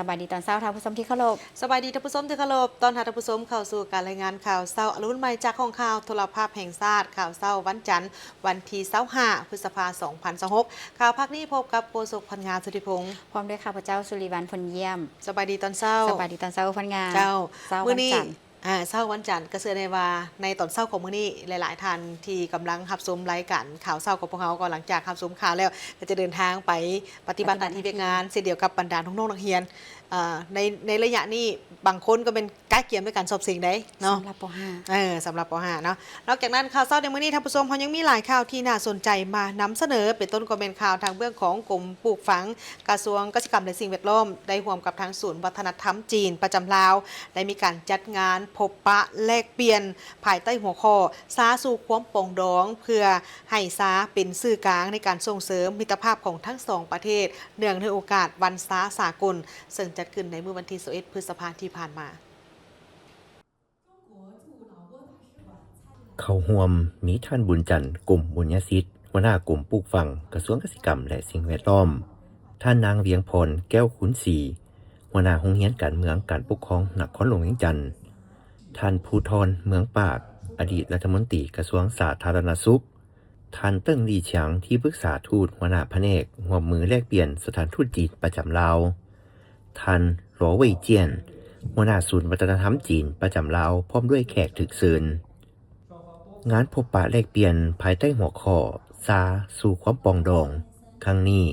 สบายดีตอนเช้าท่านผู้ชมที่เคารพสบายดีท่านผู้ชมที่เคารพตอนท่านผู้ชมเข้าสู่การรายงานข่าวเช้าอรุณใหม่จากห้องข่าวโทรภาพแห่งชาติข่าวเช้าวันจันทร์วันที่25พฤษภาคม2026ข่าวภาคนี้พบกับโฆษกพันงานสุธิพงศ์พร้อมด้วยข้าพเจ้าสุริวัลย์พลเยี่ยมสบายดีตอนเช้าสบายดีตอนเช้าพันงานเจ้าเช้า มื้ วั อน นี้ จันทร์เช้าวันจันทร์ก็เชื่อได้ว่าในตอนเช้าของมื้อนี้หลายๆท่านที่กำลังรับชมรายการข่าวเช้ากับพวกเราก็หลังจากรับชมข่าวแล้วก็จะเดินทางไปปฏิบัติหน้าที่เวียกงานเช่นเดียวกับบรรดาน้องๆนักเรียนในระยะนี้บางคนก็เป็นใกล้เคียงด้วยการสอบสิ่งได้เนาะสำหรับป สำหรับป .5 เนาะนอกจากนั้นข่าวเช้าในมื้อนี้ท่านผู้ชมเขายังมีหลายข่าวที่น่าสนใจมานำเสนอเป็นต้นก็เป็นข่าวทางเรื่องของกรมปลูกฝังกระทรวงเกษตรกรรมและสิ่งแวดล้อมได้ร่วมกับทางศูนย์วัฒนธรรมจีนประจำลาวได้มีการจัดงานพบปะแลกเปลี่ยนภายใต้หัวข้อซาสู่ความปรองดองเพื่อให้ซาเป็นสื่อกลางในการส่งเสริมมิตรภาพของทั้งสองประเทศเนื่องในโอกาสวันซาสากลซึ่งจัดขึ้นในมื้อวันที่21พฤษภาคมที่ผ่านมาเข้าร่วมมีท่านบุญจันทร์กลุ่มบุญญสิทธิ์หัวหน้ากลุ่มปลูกฝังกระทรวงเกษตรกรรมและสิ่งแวดล้อมท่านนางเวียงพรแก้วขุนศรีหัวหน้าโรงเรียนการเมืองการปกครองนครหลวงเวียงจันทร์ท่านภูธรเมืองปากอดีตรัฐมนตรีกระทรวงสาธารณสุขท่านเติ้งลี่เฉียงที่ปรึกษาทูตหัวหน้าแผนกร่วมมือแลกเปลี่ยนสถานทูตจีนประจำลาวท่านหลอเว่ยเจียนหัวหน้าศูนย์วัฒนธรรมจีนประจำลาวพร้อมด้วยแขกถึกเชิญงานพบปะแลกเปลี่ยนภายใต้หัวข้อซาสู่ความปรองดองครั้งนี้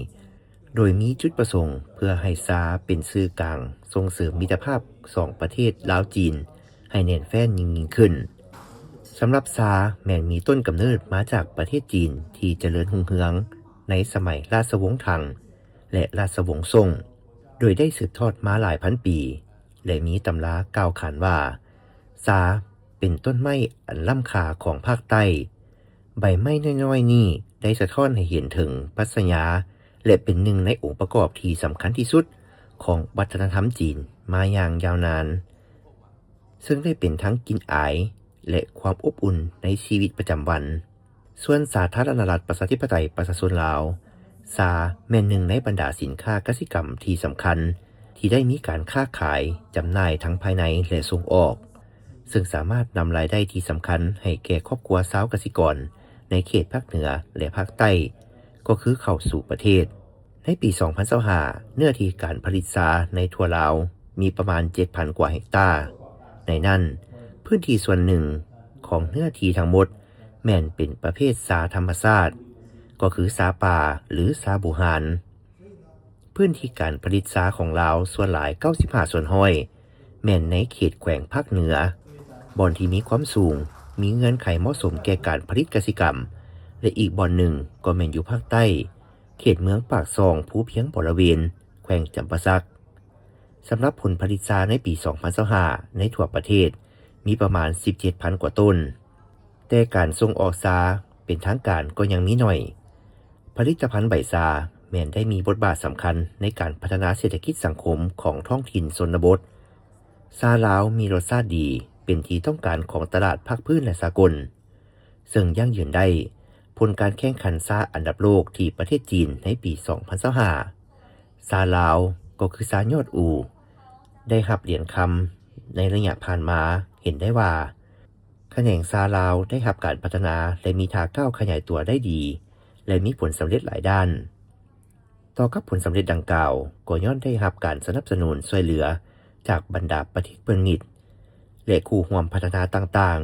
โดยมีจุดประสงค์เพื่อให้ซาเป็นสื่อกลางส่งเสริมมิตรภาพสองประเทศลาวจีนให้แน่นแฟ้นยิ่งขึ้นสำหรับซาแม้นมีต้นกำเนิดมาจากประเทศจีนที่เจริญรุ่งเรืองในสมัยราชวงศ์ถังและราชวงศ์ซ่งโดยได้สืบทอดมาหลายพันปีและมีตำรากล่าวขานว่าซาเป็นต้นไม้อันล้ำค่าของภาคใต้ใบไม้น้อยๆนี้ได้สะท้อนให้เห็นถึงปรัชญาและเป็นหนึ่งในองค์ประกอบที่สำคัญที่สุดของวัฒนธรรมจีนมาอย่างยาวนานซึ่งได้เป็นทั้งกลิ่นอายและความอบอุ่นในชีวิตประจำวันส่วนสาธารณรัฐประชาธิปไตยประชาชนลาวซาแม่นหนึ่งในบรรดาสินค้ากสิกรรมที่สำคัญที่ได้มีการค้าขายจำหน่ายทั้งภายในและส่งออกซึ่งสามารถนำรายได้ที่สำคัญให้แก่ครอบครัวชาวเกษตรกรในเขตภาคเหนือและภาคใต้ก็คือเข้าสู่ประเทศในปี 2025เนื้อที่การผลิตซาในทั่วลาวมีประมาณ 7,000 กว่าเฮกตาร์ในนั้นพื้นที่ส่วนหนึ่งของเนื้อที่ทั้งหมดแม่นเป็นประเภทซาธรรมชาติก็คือซาป่าหรือซาบูฮานพื้นที่การผลิตซาของลาวส่วนหลาย95ส่วนห้อยแม่นในเขตแขวงภาคเหนือบ่อนที่มีความสูงมีเงื่อนไขเหมาะสมแก่การผลิตกสิกรรมและอีกบ่อนหนึ่งก็แม่นอยู่ภาคใต้เขตเมืองปากซองภูเพียงบริเวณแขวงจำปาสักสำหรับผลผลิตซาในปี 2025ในทั่วประเทศมีประมาณ 17,000 กว่าต้นแต่การส่งออกซาเป็นทางการก็ยังมีหน่อยผลิตภัณฑ์ใบซาแม้นได้มีบทบาทสำคัญในการพัฒนาเศรษฐกิจสังคมของท้องถิ่นชนบทซาลาวมีรสชาติดีเป็นที่ต้องการของตลาดภาคพื้นและสากลซึ่งยั่งยืนได้ผลการแข่งขันซาอันดับโลกที่ประเทศจีนในปี 2025ซาลาวก็คือซายอดอูได้รับเหรียญคำในระยะผ่านมาเห็นได้ว่าแขนงซาลาวได้รับการพัฒนาและมีท่าก้าวขยายตัวได้ดีและมีผลสำเร็จหลายด้านต่อกับผลสำเร็จดังกล่าวก็ย้อนได้รับการสนับสนุนช่วยเหลือจากบรรดาประเทศเพื่อนมิตรและคู่ร่วมพัฒนาต่าง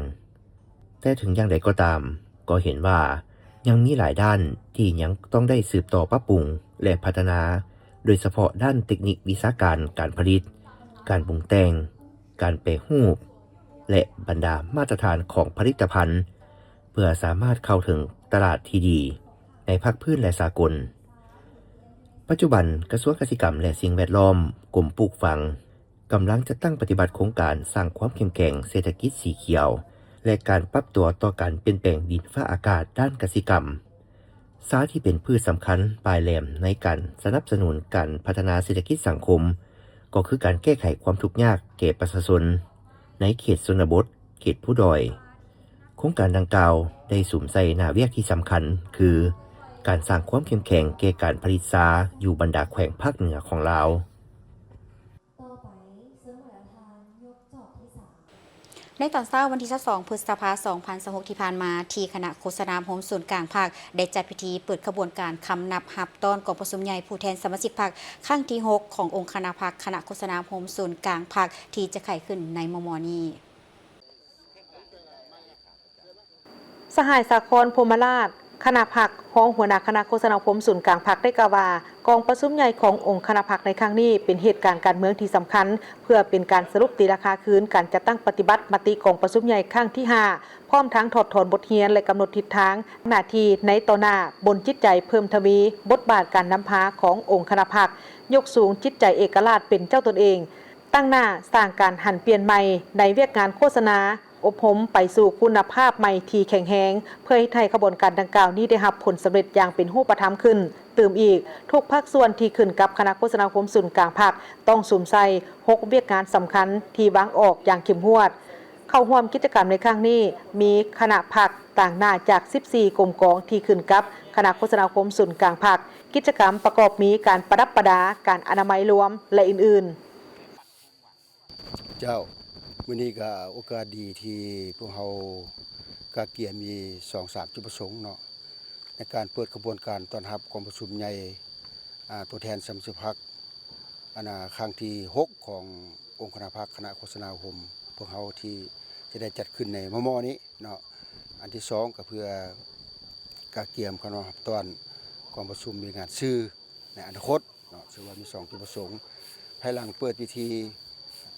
ๆแต่ถึงอย่างไรก็ตามก็เห็นว่ายังมีหลายด้านที่ยังต้องได้สืบต่อปรับปรุงและพัฒนาโดยเฉพาะด้านเทคนิควิชาการการผลิตการปรุงแต่งการแปรรูปและบรรดามาตรฐานของผลิตภัณฑ์เพื่อสามารถเข้าถึงตลาดที่ดีในภาคพื้นและสากลปัจจุบันกระทรวงเกษตรกรรมและสิ่งแวดล้อมกรมปลูกฝังกำลังจะตั้งปฏิบัติโครงการสร้างความเข้มแข็งเศรษฐกิจสีเขียวและการปรับตัวต่อการเปลี่ยนแปลงดินฟ้าอากาศด้านกสิกรรมซาที่เป็นพืชสำคัญปลายแหลมในการสนับสนุนการพัฒนาเศรษฐกิจสังคมก็คือการแก้ไขความทุกข์ยากแก่ประชาชนในเขตชนบทเขตผู้ด้อยโครงการดังกล่าวได้สวมใส่หน้าเวียกที่สำคัญคือการสร้างความเข้มแข็งแก่การผลิตซาอยู่บรรดาแขวงภาคเหนือของลาว ในตอนเช้าวันที่22พฤษภาคม2026ที่ผ่านมาที่คณะโฆษณาโฮมศูนย์กลางภาคได้จัดพิธีเปิดขบวนการคำนับหับต้อนกองประชุมใหญ่ผู้แทนสมาชิกพรรคครั้งที่ 6 ขององค์คณะพรรคคณะโฆษณาโฮมศูนย์กลางภาคที่จะไขขึ้นในมม.นี้สหายสาครพรหมราชคณะพรรคห้องหัวหน้าคณะโฆษณาคมศูนย์กลางพรรคได้กล่าวว่ากองประชุมใหญ่ขององค์คณะพรรคในครั้งนี้เป็นเหตุการณ์การเมืองที่สำคัญเพื่อเป็นการสรุปตีราคาคืนการจัดตั้งปฏิบัติมติกองประชุมใหญ่ครั้งที่ 5พร้อมทั้งถอดถอนบทเรียนและกำหนดทิศทางหน้าที่ในต่อหน้าบนจิตใจเพิ่มทวีบทบาทการนำพาขององค์คณะพรรคยกสูงจิตใจเอกราชเป็นเจ้าตนเองตั้งหน้าสร้างการหันเปลี่ยนใหม่ในเวียกงานโฆษณาอบรมไปสู่คุณภาพใหม่ที่แข็งแรงเพื่อให้ไทยขบวนการดังกล่าวนี้ได้รับผลสำเร็จอย่างเป็นรูปธรรมขึ้นตื่มอีกทุกภาคส่วนที่ขึ้นกับคณะโฆษณาคมศูนย์กลางภาคต้องสุ่มใส่6เวียกงานสำคัญที่วางออกอย่างเข้มงวดเข้าร่วมกิจกรรมในครั้งนี้มีคณะพรรคต่างหน้าจาก14กรมกองที่ขึ้นกับคณะโฆษณาคมศูนย์กลางภาคกิจกรรมประกอบมีการประดับประดาการอนามัยรวมและอื่นๆเจ้าวันนี้ก็โอกาสดีที่พวกเรากาเกียมี 2-3 จุดประสงค์เนาะในการเปิดกระบวนการต้อนรับกองประชุมใหญ่ตัวแทนสมาชิกพรรคครั้งที่ 6 ขององค์คณะพรรคคณะโฆษณาคมพวกเราที่จะได้จัดขึ้นในมม.นี้เนาะอันที่ 2 ก็เพื่อกาเกียมคณะต้อนกองประชุมมีงานชื่อในอนาคตเนาะซึ่งว่ามี2จุดประสงค์ภายหลังเปิดพิธี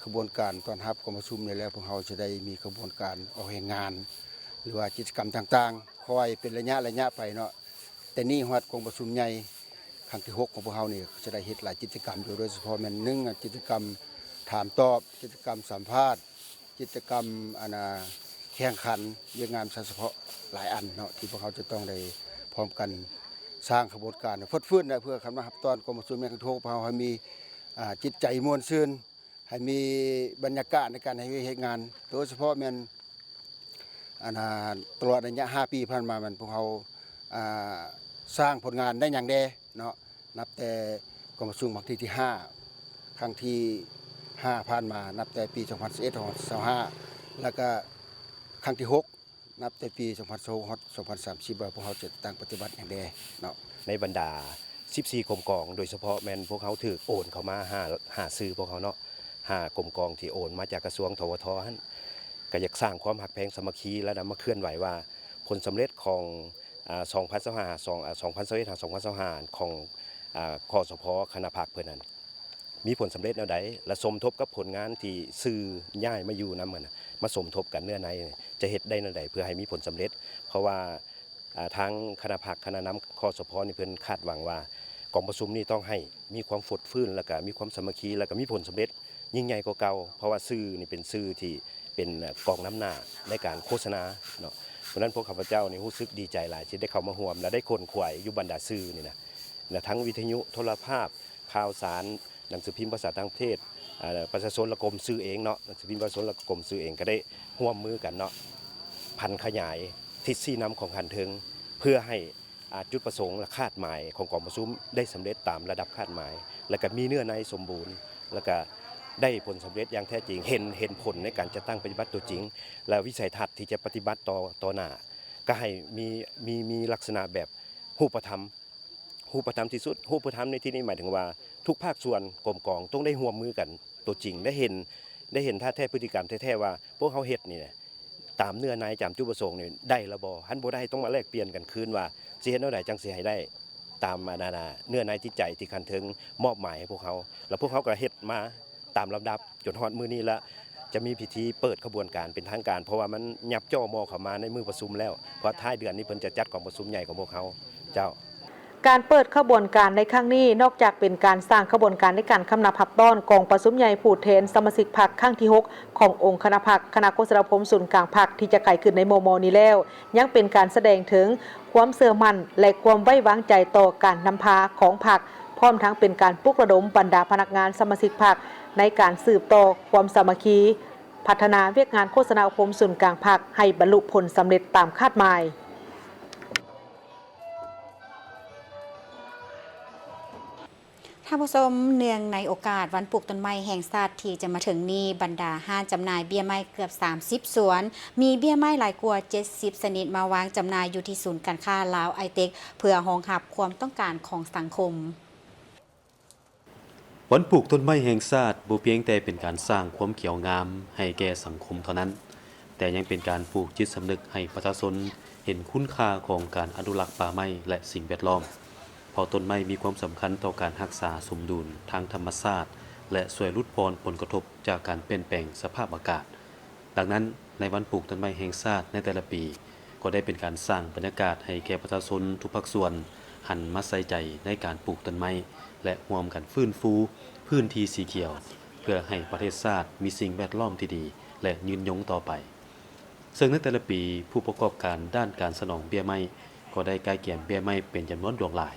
กระบวนการต้อนรับกองประชุมเนี่ยแล้วพวกเราจะได้มีกระบวนการออกแห่งงานหรือว่ากิจกรรมต่างๆคอยเป็นระยะไปเนาะแต่นี่ฮอดกองประชุมใหญ่ครั้งที่ 6 ของพวกเรานี่จะได้เฮ็ดหลายกิจกรรมโดยเฉพาะแม่น1กิจกรรมถามตอบกิจกรรมสัมภาษณ์กิจกรรมแข่งขันเรื่องงานเฉพาะหลายอันเนาะที่พวกเขาจะต้องได้พร้อมกันสร้างกระบวนการฟดฟื้นเพื่อคำรับตอนกองประชุมใหญ่ครั้งที่ 6พวกเราให้มีจิตใจม่วนซื่นให้มีบรรยากาศในการให้เหตุงานโดยเฉพาะแม่นตลอดระยะ5 ปีผ่านมามันพวกเขาสร้างผลงานได้อย่างแดเนาะนับแต่กองประชุมครั้งที่ 5 ครั้งที่ 5 ผ่านมานับแต่ปี 2021-2025 แล้วก็ครั้งที่ 6 นับแต่ปี 2020-2030 พวกเขาจะตั้งปฏิบัติอย่างแดเนาะในบรรดา14กรมกองโดยเฉพาะแม่นพวกเขาถือโอนเข้ามาหาซื้อพวกเขาเนาะ5กรมกองที่โอนมาจากกระทรวงทวทหั่นก็อยากสร้างความหักแพงสามัคคีและนำมาเคลื่อนไหวว่าผลสำเร็จของ2025 ของคสพคณะพรรคเพิ่นนั้นมีผลสำเร็จแนวใดและสมทบกับผลงานที่สื่อย้ายมาอยู่นำมันมาสมทบกันเนื้อในจะเฮ็ดได้แนวใดเพื่อให้มีผลสำเร็จเพราะว่าทางคณะพรรคคณะนำคสพนี่เพิ่นคาดหวังว่ากองประชุมนี้ต้องให้มีความฟดฟื้นแล้วก็มีความสามัคคีแล้วก็มีผลสำเร็จยิ่งใหญ่กว่าเก่าเพราะว่าสื่อนี่เป็นสื่อที่เป็นกองน้ำหน้าในการโฆษณาเนาะเพราะนั้นพวกข้าพเจ้านี่รู้สึกดีใจหลายที่ได้เข้ามาร่วมและได้คนขวายอยู่บรรดาสื่อนี่นะและทั้งวิทยุโทรภาพข่าวสารหนังสือพิมพ์ภาษาต่างประเทศประชาชนและกรมสื่อเองเนาะหนังสือพิมพ์ประชาชนและกรมสื่อเองก็ได้ร่วมมือกันเนาะพันขยายทิศชี้นำของหันเทิงเพื่อให้จุดประสงค์และคาดหมายของกองประชุมได้สำเร็จตามระดับคาดหมายและก็มีเนื้อในสมบูรณ์แล้วก็ได้ผลสำเร็จอย่างแท้จริงเห็นผลในการจะตั้งปฏิบัติตัวจริงและวิสัยทัศน์ที่จะปฏิบัติต่อหน้าก็ให้มีลักษณะแบบรูปธรรมที่สุดรูปธรรมในที่นี้หมายถึงว่าทุกภาคส่วนกรมกองต้องได้ร่วมมือกันตัวจริงได้เห็นท่าแท้พฤติกรรมแท้ๆว่าพวกเขาเฮ็ดนี่ตามเนื้อในตามจุดประสงค์นี่ได้ละบ่หันบ่ได้ต้องมาแลกเปลี่ยนกันคืนว่าสิเฮ็ดแนวใดจังสิให้ได้ตามเนื้อในจิตใจที่คันถึงมอบหมายให้พวกเขาแล้วพวกเขาก็เฮ็ดมาตามลำดับจนฮอดมื้อนี้ละจะมีพิธีเปิดขบวนการเป็นทางการเพราะว่ามันยับจ่อมอเข้ามาในมือประชุมแล้วเพราะท้ายเดือนนี้เพิ่นจะจัดกองประชุมใหญ่ของพวกเขาเจ้าการเปิดขบวนการในครั้งนี้นอกจากเป็นการสร้างขบวนการในการคำนับหับต้อนกองประชุมใหญ่ผู้แทนสมาชิกพรรคครั้งที่ 6 ขององค์คณะพรรคคณะโฆษณาคมศูนย์กลางพรรคที่จะไก่ขึ้นในมม.นี้แล้วยังเป็นการแสดงถึงความเชื่อมั่นและความไว้วางใจต่อการนำพาของพรรคพร้อมทั้งเป็นการปลุกระดมบรรดาพนักงานสมาชิกพรรคในการสืบต่อความสามัคคีพัฒนาเวียกงานโฆษณาคมศูนย์กลางพรรคให้บรรลุผลสำเร็จตามคาดหมายท านผู้ชมเนื่องในโอกาสวันปลูกต้นไม้แห่งชาติที่จะมาถึงนี้บรรดาห้างจำหน่ายเบี้ยไม้เกือบ30สวนมีเบี้ยไม้หลายกว่า70ชนิดมาวางจำหน่ายอยู่ที่ศูนย์การค้าลาวไอเต็กเพื่อรองรับความต้องการของสังคมวันปลูกต้นไม้แห่งชาติบ่เพียงแต่เป็นการสร้างความเขียวงามให้แก่สังคมเท่านั้นแต่ยังเป็นการปลูกจิตสำนึกให้ประชาชนเห็นคุณค่าของการอนุรักษ์ป่าไม้และสิ่งแวดล้อมเพราะต้นไม้มีความสำคัญต่อการรักษาสมดุลทางธรรมชาติและช่วยลดผลกระทบจากการเปลี่ยนแปลงสภาพอากาศดังนั้นในวันปลูกต้นไม้แห่งชาติในแต่ละปีก็ได้เป็นการสร้างบรรยากาศให้แก่ประชาชนทุกภาคส่วนหันมาใส่ใจในการปลูกต้นไม้และร่วมกันฟื้นฟูพื้นที่สีเขียวเพื่อให้ประเทศชาติมีสิ่งแวดล้อมที่ดีและยืนยงต่อไปซึ่งในแต่ละปีผู้ประกอบการด้านการสนองเบี้ยไม้ก็ได้กายเกี่ยมเบี้ยไม้เป็นจำนวนหลวงหลาย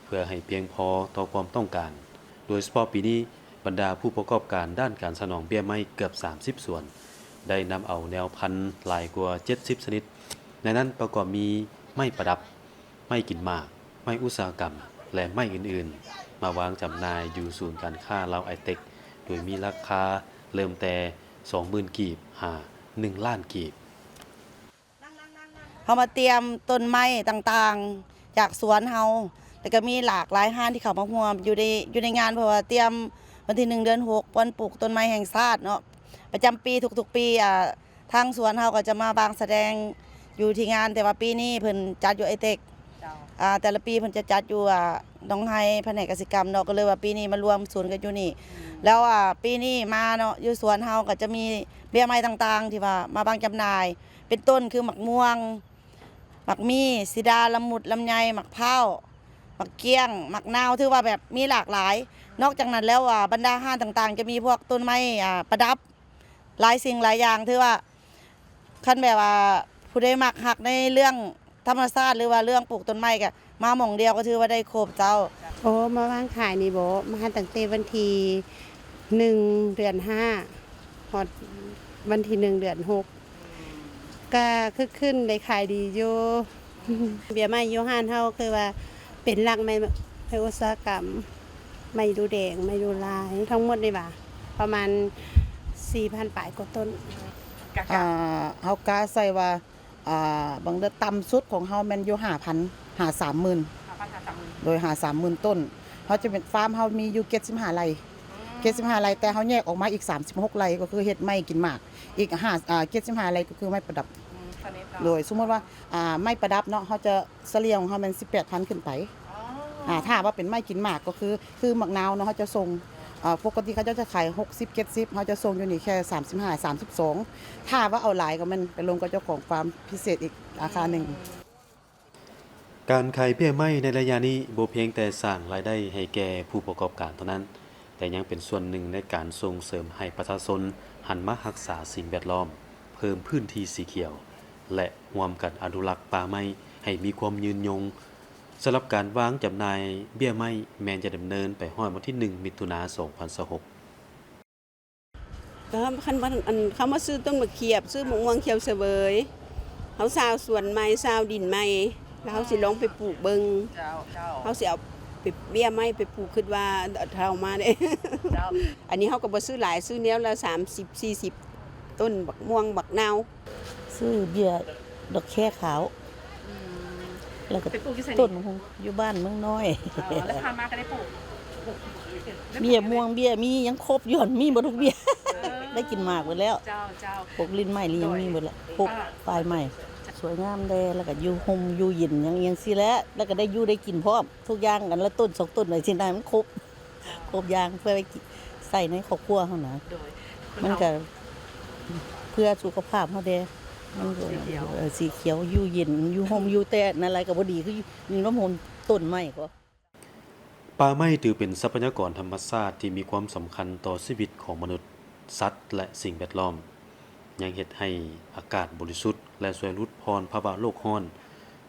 เพื่อให้เพียงพอต่อความต้องการโดยเฉพาะปีนี้บรรดาผู้ประกอบการด้านการสนองเบี้ยไม้เกือบ30ส่วนได้นำเอาแนวพันธุ์หลายกว่า70ชนิดในนั้นประกอบมีไม้ประดับไม้กินหมากไม้อุตสาหกรรมและไม้อื่นๆมาวางจำหน่ายอยู่ศูนย์การค้าลาวไอเต็กโดยมีราคาเริ่มแต่ 20,000 กีบหา 1 ล้านกีบเขามาเตรียมต้นไม้ต่างๆจากสวนเฮาแล้วก็มีหลากหลายห้างที่เขามาร่วมอยู่ในงานเพราะว่าเตรียมวันที่1 เดือน 6วันปลูกต้นไม้แห่งชาติเนาะประจำปีทุกๆปีทางสวนเฮาก็จะมาบางแสดงอยู่ที่งานแต่ว่าปีนี้เพิ่นจัดอยู่ไอเต็กแต่ละปีเพิ่นจะจัดอยู่น้องไฮแผนกกสิกรรมเนาะก็เลยว่าปีนี้มารวมศูนย์กันอยู่นี่แล้วปีนี้มาเนาะอยู่สวนเฮาก็จะมีเบี้ยไม้ต่างๆที่ว่ามาบางจำหน่ายเป็นต้นคือหมักม่วงหมักมีสีดาละมุดลำไยหมักเผาหมักเกี้ยงหมักนาวถือว่าแบบมีหลากหลายนอกจากนั้นแล้วบรรดาห้างต่างๆจะมีพวกต้นไม้ประดับหลายสิ่งหลายอย่างถือว่าคันแบบว่าผู้ใดมักหักในเรื่องธรรมชาติหรือว่าเรื่องปลูกต้นไม้ก็มาหม่องเดียวก็ถือว่าได้ครบเจ้าโอ้มาวางขายนี่โบมาตั้งแต่วันที่1 เดือน 5ฮอดวันที่1 เดือน 6ก็คือขึ้นได้ขายดีอยู่ เบี้ยไม้อยู่ห้านเฮาคือว่าเป็นหลักไม้อุตสาหกรรมไม้ดูแดงไม้ดูลายทั้งหมดนี่บ่าประมาณ 4,000 ปลายกว่าต้นเฮากาใส่ว่าบางเดือนต่ำสุดของเฮาแม่นอยู่ 5,000 หา 30,000 โดยหา 30,000 ต้นเฮาจะเป็นฟาร์มเฮามีอยู่75ไร่75ไร่แต่เฮาแยกออกมาอีก36ไร่ก็คือเฮ็ดไม้กินหมากอีก75ไร่ก็คือไม้ประดับโดยสมมุติว่าไม้ประดับเนาะเฮาจะเฉลี่ยของเฮามัน 18,000 ขึ้นไปถ้าว่าเป็นไม้กินหมากก็คือหมักนาวเนาะเฮาจะส่งปกติเขาจะขาย60 70เขาจะส่งอยู่นี่แค่35 32ถ้าว่าเอาหลายก็มันไปลงกับเจ้าของฟาร์มพิเศษอีกราคาหนึ่งการขายเบี้ยไม้ในระยะนี้บ่เพียงแต่สร้างรายได้ให้แก่ผู้ประกอบการเท่านั้นแต่ยังเป็นส่วนหนึ่งในการส่งเสริมให้ประชาชนหันมารักษาสิ่งแวดล้อมเพิ่มพื้นที่สีเขียวและร่วมกันอนุรักษ์ป่าไม้ให้มีความยืนยงสำหรับการวางจำหน่ายเบี้ยไม้แม้จะดำเนินไปฮอดวันที่1 มิถุนายน 2026ก็คันเขามาซื้อต้นมะเขียบซื้อมะม่วงเขียวเสวยเขาซาวสวนไม้ซาวดินไม้แล้วเขาสิลองไปปลูกเบิ่งเขาสิเอาไปเบี้ยไม้ไปปลูกคิดว่าเท่ามาเด้อันนี้เขาก็บ่ซื้อหลายซื้อแนวละ30 40ต้นบักม่วงบักนาวซื้อเบี้ยดอกแค่ขาวแล้วก็ต้นอยู่บ้านเมืองน้อยแล้วพามาก็ได้ปลูกเบี้ยม่วงเบี้ยมียังครบอยู่มีบ่ทุกเบี้ยได้กินมากหมดแล้วพวกลิ้นไม้ยังมีหมดแล้วพวกปลายไม้สวยงามแดแล้วก็อยู่ห่มอยู่เย็นยังสิแล้วก็ได้อยู่ได้กินพร้อมทุกอย่างกันแล้วต้น2ต้นไว้สิได้มันครบอย่างเพื่อไปใส่ในครอบครัวเฮานะมันก็เพื่อสุขภาพเฮาเด้มันสีเขียวอยู่เย็นอยู่ห่มอยู่แต่นั่นอะไรก็บ่ดีคือมีน้ำมนต์ต้นไม้ก็ป่าไม้ถือเป็นทรัพยากรธรรมชาติที่มีความสำคัญต่อชีวิตของมนุษย์สัตว์และสิ่งแวดล้อมยังเฮ็ดให้อากาศบริสุทธิ์และช่วยลดภาวะโลกร้อน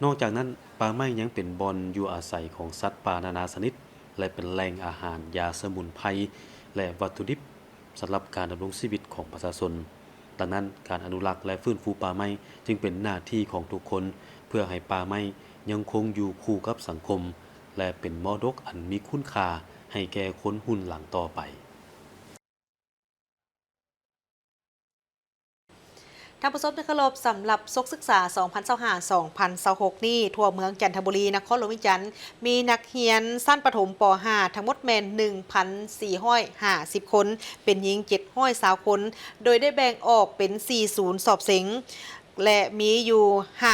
นอกจากนั้นป่าไม้ยังเป็นบ่อนอยู่อาศัยของสัตว์ป่านานาชนิดและเป็นแหล่งอาหารยาสมุนไพรและวัตถุดิบสำหรับการดำรงชีวิตของประชาชนดังนั้นการอนุรักษ์และฟื้นฟูป่าไม้จึงเป็นหน้าที่ของทุกคนเพื่อให้ป่าไม้ยังคงอยู่คู่กับสังคมและเป็นมรดกอันมีคุณค่า ให้แก่คนรุ่นหลังต่อไป ท่านผู้ชมที่เคารพสำหรับศกศึกษา 2025-2026 นี่ทั่วเมืองจันทบุรีนครหลวงวิจันทร์มีนักเรียนสั้นประถมป .5 ทั้งหมดแม่น 1,450 คน เป็นหญิง720 คน โดยได้แบ่งออกเป็น 4 ศูนย์สอบเสงและมีอยู่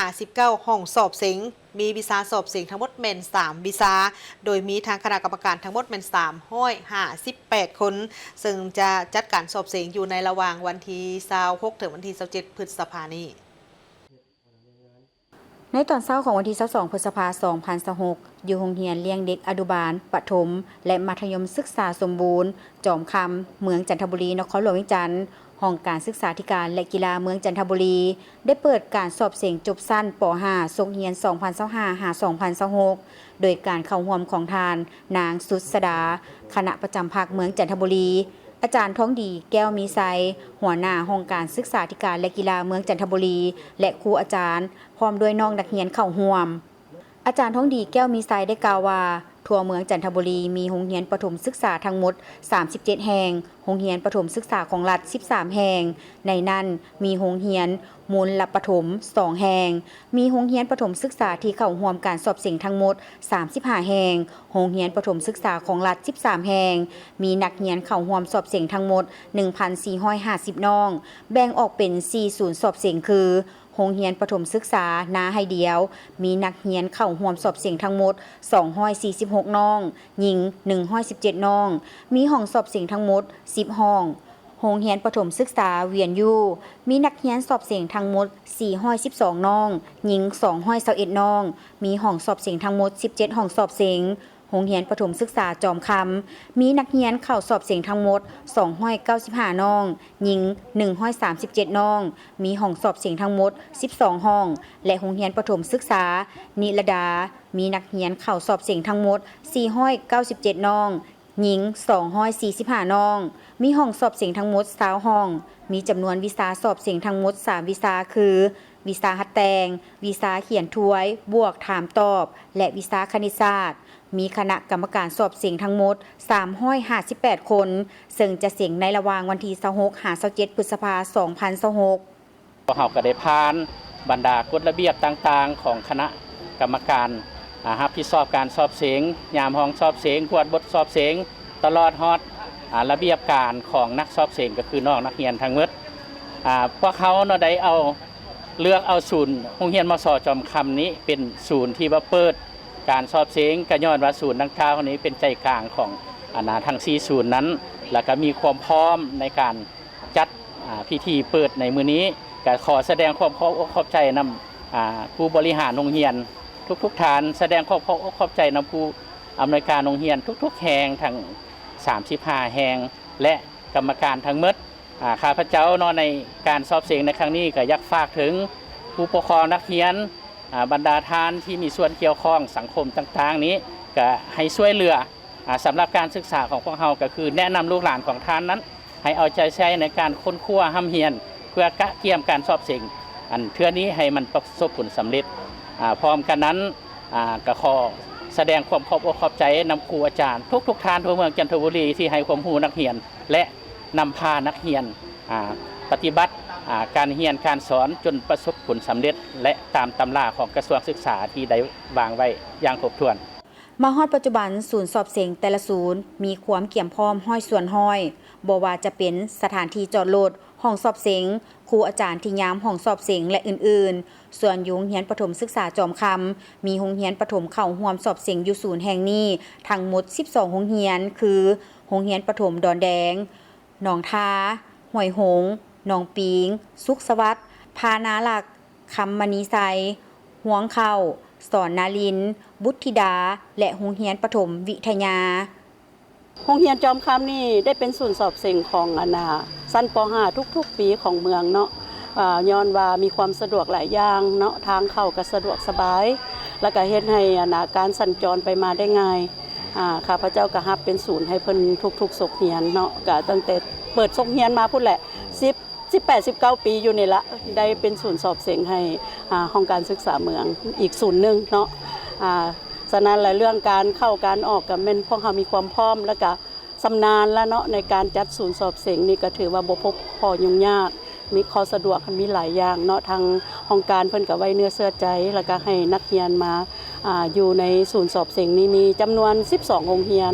59ห้องสอบเสงมีวิชาสอบเสงทั้งหมดแม่น3วิชาโดยมีทางคณะกรรมการทั้งหมดแม่น358 คนซึ่งจะจัดการสอบเสงอยู่ในระหว่างวันที่26ถึงวันที่27พฤษภาคมนี้ในตอนเช้าของวันที่22พฤษภาคม2026อยู่โรงเรียนเลี้ยงเด็กอนุบาลประถมและมัธยมศึกษาสมบูรณ์จอมคำเมืองจันทบุรีนครหลวงวิจันทร์ห้องการศึกษาธิการและกีฬาเมืองจันทบุรีได้เปิดการสอบเสียงจบสั้นป .5 ทรงเรียน 2025-2026 โดยการเข้าร่วมของทานนางสุดสดาคณะประจำภาคเมืองจันทบุรีอาจารย์ท้องดีแก้วมีไซหัวหน้าห้องการศึกษาธิการและกีฬาเมืองจันทบุรีและครูอาจารย์พร้อมด้วยน้องนักเรียนเข้าร่วมอาจารย์ท้องดีแก้วมีไซได้กล่าวว่าทั่วเมืองจันทบุรีมีโรงเรียนประถมศึกษาทั้งหมด37แห่งโรงเรียนประถมศึกษาของรัฐ13แห่งในนั้นมีโรงเรียนมูลประถม2แห่งมีโรงเรียนประถมศึกษาที่เข้าร่วมการสอบเสียงทั้งหมด35แห่งโรงเรียนประถมศึกษาของรัฐ13แห่งมีนักเรียนเข้าร่วมสอบเสียงทั้งหมด 1,450 น้องแบ่งออกเป็น4ศูนย์สอบเสียงคือโรงเรียนประถมศึกษานาให้เดียวมีนักเรียนเข้าร่วมสอบเสียงทั้งหมด246น้องหญิง117น้องมีห้องสอบเสียงทั้งหมด10ห้องโรงเรียนประถมศึกษาเวียนยูมีนักเรียนสอบเสียงทั้งหมด412น้องหญิง221น้องมีห้องสอบเสียงทั้งหมด17ห้องสอบเสียงโรงเรียนประถมศึกษาจอมคำมีนักเรียนเข้าสอบเสียงทั้งหมด295น้องหญิง137น้องมีห้องสอบเสียงทั้งหมด12ห้องและโรงเรียนประถมศึกษานิรดามีนักเรียนเข้าสอบเสียงทั้งหมด497น้องหญิง245น้องมีห้องสอบเสียงทั้งหมด20ห้องมีจำนวนวิชาสอบเสียงทั้งหมด3วิชาคือวิชาหัดแต่งวิชาเขียนถ้วยบวกถามตอบและวิชาคณิตศาสตร์มีคณะกรรมการสอบเสียงทั้งหมด358คนซึ่งจะเสียงในระหว่างวันที่26-27พฤษภาคม2026เฮาก็ได้ผ่านบรรดากฎระเบียบต่างๆของคณะกรรมการรับผิดชอบการสอบเสียงยามห้องสอบเสียงกวดบทสอบเสียงตลอดฮอดระเบียบการของนักสอบเสียงก็คือน้องนักเรียนทั้งหมดพวกเขาเนาะได้เลือกเอาศูนย์โรงเรียนมส.จอมคำนี้เป็นศูนย์ที่ว่าเปิดการสอบเสียงก็ย้อนว่าศูนย์ดังกล่าวนี้เป็นใจกลางของทั้ง4ศูนย์นั้นแล้วก็มีความพร้อมในการจัดพิธีเปิดในมื้อนี้ก็ขอแสดงความขอบใจนำผู้บริหารโรงเรียนทุกท่านแสดงความขอบใจนำผู้อำนวยการโรงเรียนทุกๆแห่งทั้ง35แห่งและกรรมการทั้งหมดข้าพเจ้าเนาะในการสอบเสียงในครั้งนี้ก็อยากฝากถึงผู้ปกครองนักเรียนบรรดาท่านที่มีส่วนเกี่ยวข้องสังคมต่างๆนี้ก็ให้ช่วยเหลือสำหรับการศึกษาของพวกเราก็คือแนะนำลูกหลานของท่านนั้นให้เอาใจใช้ในการค้นคว้าห้ำเฮียนเพื่อกะเกี่ยมการสอบเสียงเทื่อนี้ให้มันประสบผลสำเร็จพร้อมกันนั้นก็ขอแสดงความขอบใจนำครูอาจารย์ทุกท่านทั่วเมืองจันทบุรีที่ให้ความรู้นักเรียนและนำพานักเรียนปฏิบัติการเรียนการสอนจนประสบผลสำเร็จและตามตำราของกระทรวงศึกษาที่ได้วางไว้อย่างครบถ้วนมาฮอดปัจจุบันศูนย์สอบเสียงแต่ละศูนย์มีความเกี่ยมพร้อมห้อยส่วนห้อยบ่ว่าจะเป็นสถานที่จอดรถห้องสอบเสียงครูอาจารย์ที่ยามห้องสอบเสียงและอื่นๆส่วนโรงเรียนประถมศึกษาจอมคำมีโรงเรียนประถมเข้าร่วมสอบเสียงอยู่ศูนย์แห่งนี้ทั้งหมด12โรงเรียนคือโรงเรียนประถมดอนแดงหนองทาห้วยหงหนองปิงสุขสวัสดิ์พานาหลักคำมณีไซหวงเข้าสอนนาลินบุตรธิดาและโรงเรียนประถมวิทยาโรงเรียนจอมคำนี่ได้เป็นศูนย์สอบเสียงของสั้นป .5 ทุกๆปีของเมืองเนาะย้อนว่ามีความสะดวกหลายอย่างเนาะทางเข้าก็สะดวกสบายแล้วก็เฮ็ดให้การสัญจรไปมาได้ง่ายข้าพเจ้าก็รับเป็นศูนย์ให้เพิ่นทุกๆศกเรียนเนาะก็ตั้งแต่เปิดศกเรียนมาพุ่นแหละ18-19 ปีอยู่นี่ละได้เป็นศูนย์สอบเสียงให้ห้องการศึกษาเมืองอีกศูนย์นึงเนาะ ฉะนั้นหลายเรื่องการเข้าการออกก็แม่นพวกเขามีความพร้อมแล้วก็ชำนาญแล้วเนาะในการจัดศูนย์สอบเสียงนี่ก็ถือว่าบ่พบข้อยุ่งยากมีข้อสะดวกมีหลายอย่างเนาะทางห้องการเพิ่นก็ไว้เนื้อเชื่อใจแล้วก็ให้นักเรียนมาอยู่ในศูนย์สอบเสียงนี้มีจำนวน12โรงเรียน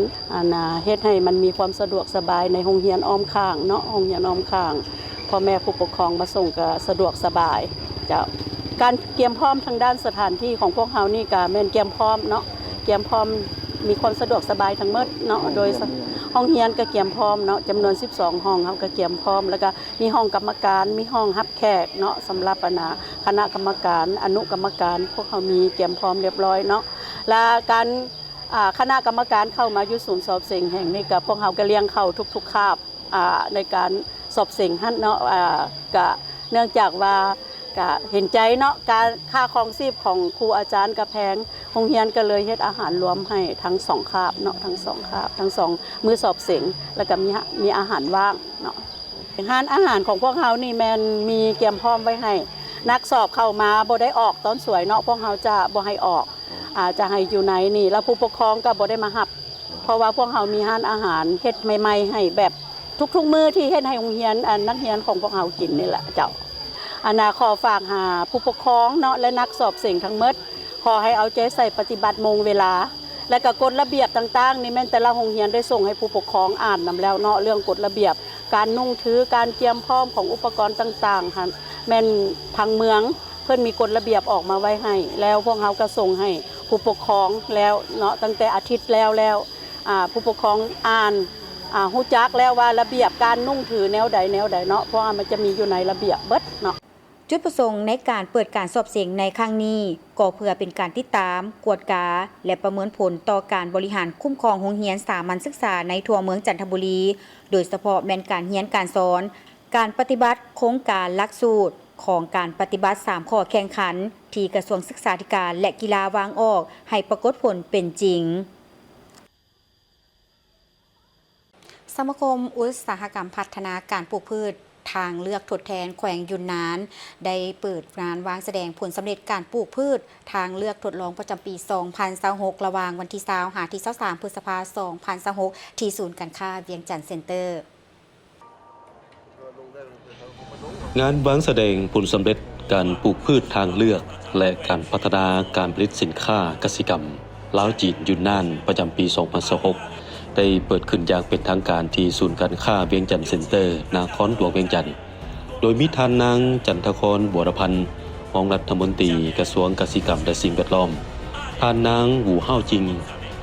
เฮ็ดให้มันมีความสะดวกสบายในโรงเรียนอ้อมข้างเนาะโรงเรียนอ้อมข้างพ่อแม่ผู้ปกครองมาส่งก็สะดวกสบายจะการเตรียมพร้อมทางด้านสถานที่ของพวกเฮานี่ก็แม่นเตรียมพร้อมเนาะเตรียมพร้อมมีความสะดวกสบายทั้งหมดเนาะโดยห้องเรียนก็เตรียมพร้อมเนาะจำนวน12ห้องเฮาก็เตรียมพร้อมแล้วก็มีห้องกรรมการมีห้องรับแขกเนาะสำหรับคณะกรรมการอนุกรรมการพวกเฮามีเตรียมพร้อมเรียบร้อยเนาะและการคณะกรรมการเข้ามาอยู่ศูนย์สอบเสียงแห่งนี้ก็พวกเฮาก็เลี้ยงเข้าทุกๆคาบในการสอบเสียงหั่นเนาะก็เนื่องจากว่าก็เห็นใจเนาะการค่าครองชีพของครูอาจารย์ก็แพงโรงเรียนก็เลยเฮ็ดอาหารรวมให้ทั้ง2คาบเนาะทั้ง2คาบทั้ง2มื้อสอบเสียงแล้วก็มีอาหารว่างเนาะอาหารของพวกเฮานี่แม่นมีเตรียมพร้อมไว้ให้นักสอบเข้ามาบ่ได้ออกตอนสวยเนาะพวกเฮาจะบ่ให้ออกจะให้อยู่ในนี่แล้วผู้ปกครองก็บ่ได้มารับเพราะว่าพวกเฮามีอาหารเฮ็ดใหม่ๆให้แบบทุกๆมื้อที่เฮ็ดให้โรงเรียนนักเรียนของพวกเฮากินนี่แหละเจ้าขอฝากหาผู้ปกครองเนาะและนักสอบเสียงทั้งหมดขอให้เอาใจใส่ปฏิบัติโมงเวลาและก็กฎระเบียบต่างๆนี่แม่นแต่ละโรงเรียนได้ส่งให้ผู้ปกครองอ่านนำแล้วเนาะเรื่องกฎระเบียบการนุ่งถือการเตรียมพร้อมของอุปกรณ์ต่างๆค่ะแม่นทางเมืองเพิ่นมีกฎระเบียบออกมาไว้ให้แล้วพวกเฮาก็ส่งให้ผู้ปกครองแล้วเนาะตั้งแต่อาทิตย์แล้วผู้ปกครองอ่านฮู้จักแล้วว่าระเบียบการนุ่งถือแนวใดเนาะเพราะว่ามันจะมีอยู่ในระเบียบเบิดเนาะจุดประสงค์ในการเปิดการสอบเสียงในครั้งนี้ก็เพื่อเป็นการติดตามกวดกาและประเมินผลต่อการบริหารคุ้มครองโรงเรียนสามัญศึกษาในทั่วเมืองจันทบุรีโดยเฉพาะแม่นการเรียนการสอนการปฏิบัติโครงการหลักสูตรของการปฏิบัติ3ข้อแข่งขันที่กระทรวงศึกษาธิการและกีฬาวางออกให้ปรากฏผลเป็นจริงสมาคมอุตสาหกรรมพัฒนาการปลูกพืชทางเลือกทดแทนแขวงยุนนานได้เปิดงานวางแสดงผลสำเร็จการปลูกพืชทางเลือกทดลองประจำปี 2026 ระหว่างวันที่20 หาที่ 23 พฤษภาคม 2026 ที่ศูนย์การค้าเวียงจันทน์เซ็นเตอร์งานวางแสดงผลสำเร็จการปลูกพืชทางเลือกและการพัฒนาการผลิตสินค้าเกษตรกรรมลาวจีนยุนนานประจำปี 2026ได้เปิดขึ้นอย่างเป็นทางการที่ศูนย์การค้าเวียงจันทน์เซ็นเตอร์นครหลวงเวียงจันทน์โดยมีท่านนางจันทครบัวรพันธ์รองรัฐมนตรีกระทรวงเกษตรกรรมและสิ่งแวดล้อมท่านนางหูเฮาจิง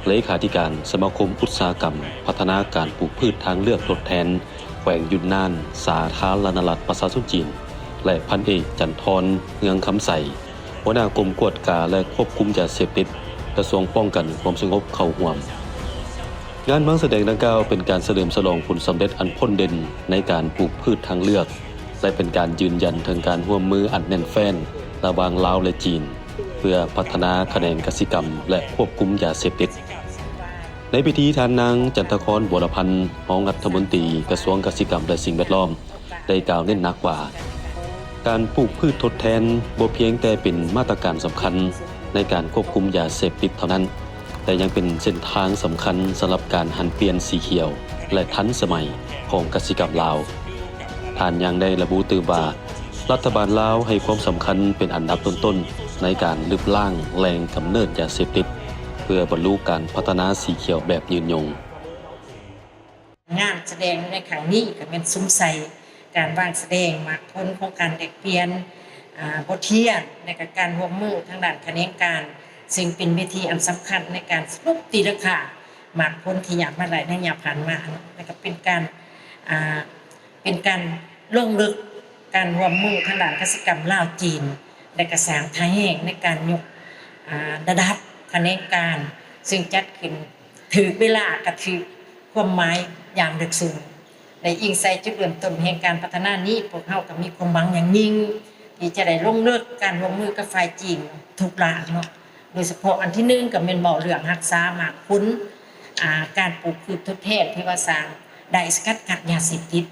เลขาธิการสมาคมอุตสาหกรรมพัฒนาการปลูกพืชทางเลือกทดแทนแขวงยุนนานสาธารณรัฐประชาชนจีนและพันเอกจันทรเงืองคำใสหัวหน้ากรมกวดกาและควบคุมยาเสพติดกระทรวงป้องกันความสงบเข้าร่วมงานวางแสดงดังกล่าวเป็นการเฉลิมฉลองผลสำเร็จอันพ้นเด่นในการปลูกพืชทางเลือกและเป็นการยืนยันถึงการร่วมมืออันแน่นแฟ้นระหว่างลาวและจีนเพื่อพัฒนาแขนงกสิกรรมและควบคุมยาเสพติดในพิธีท่านนางจันทครบัวรพันธ์รองรัฐมนตรีกระทรวงเกษตรกรรมและสิ่งแวดล้อมได้กล่าวเน้นหนักว่าการปลูกพืชทดแทนบ่เพียงแต่เป็นมาตรการสำคัญในการควบคุมยาเสพติดเท่านั้นแต่ยังเป็นเส้นทางสำคัญสำหรับการหันเปลี่ยนสีเขียวและทันสมัยของกสิกรรมลาวท่านยังได้ระบุตื่นว่ารัฐบาลลาวให้ความสำคัญเป็นอันดับต้นๆในการลบล้างแหล่งกำเนิดยาเสพติดเพื่อบรรลุการพัฒนาสีเขียวแบบยืนยงงานแสดงในครั้งนี้ก็เป็นซุ้มใส่การวางแสดงมากพ้นของการแลกเปลี่ยนบทเรียนในการร่วมมือทางด้านแขนงการซึ่งเป็นวิธีอันสำคัญในการสรุปตีราคาหมากพ้นที่อยากมาหลายในยามผ่านมาแล้วก็เป็นการลงลึกการร่วมมือทางด้านกสิกรรมลาวจีนและกระสางไทยแห่งในการยกระดับแขนงการซึ่งจัดขึ้นถือเวลากระถือความหมายอย่างลึกซึ้งในอิงใส่จุดเริ่มต้นแห่งการพัฒนานี้พวกเขาก็มีความหวังอย่างยิ่งที่จะได้ลงลึกการร่วมมือกับฝ่ายจีนทุกด้านเนาะโดยเฉพาะอันที่1ก็เป็นบ่อเรื่องรักษาหมากพ้นการปลูกพืชทดแทนที่ว่าสร้างได้สกัดกั้นยาเสพติด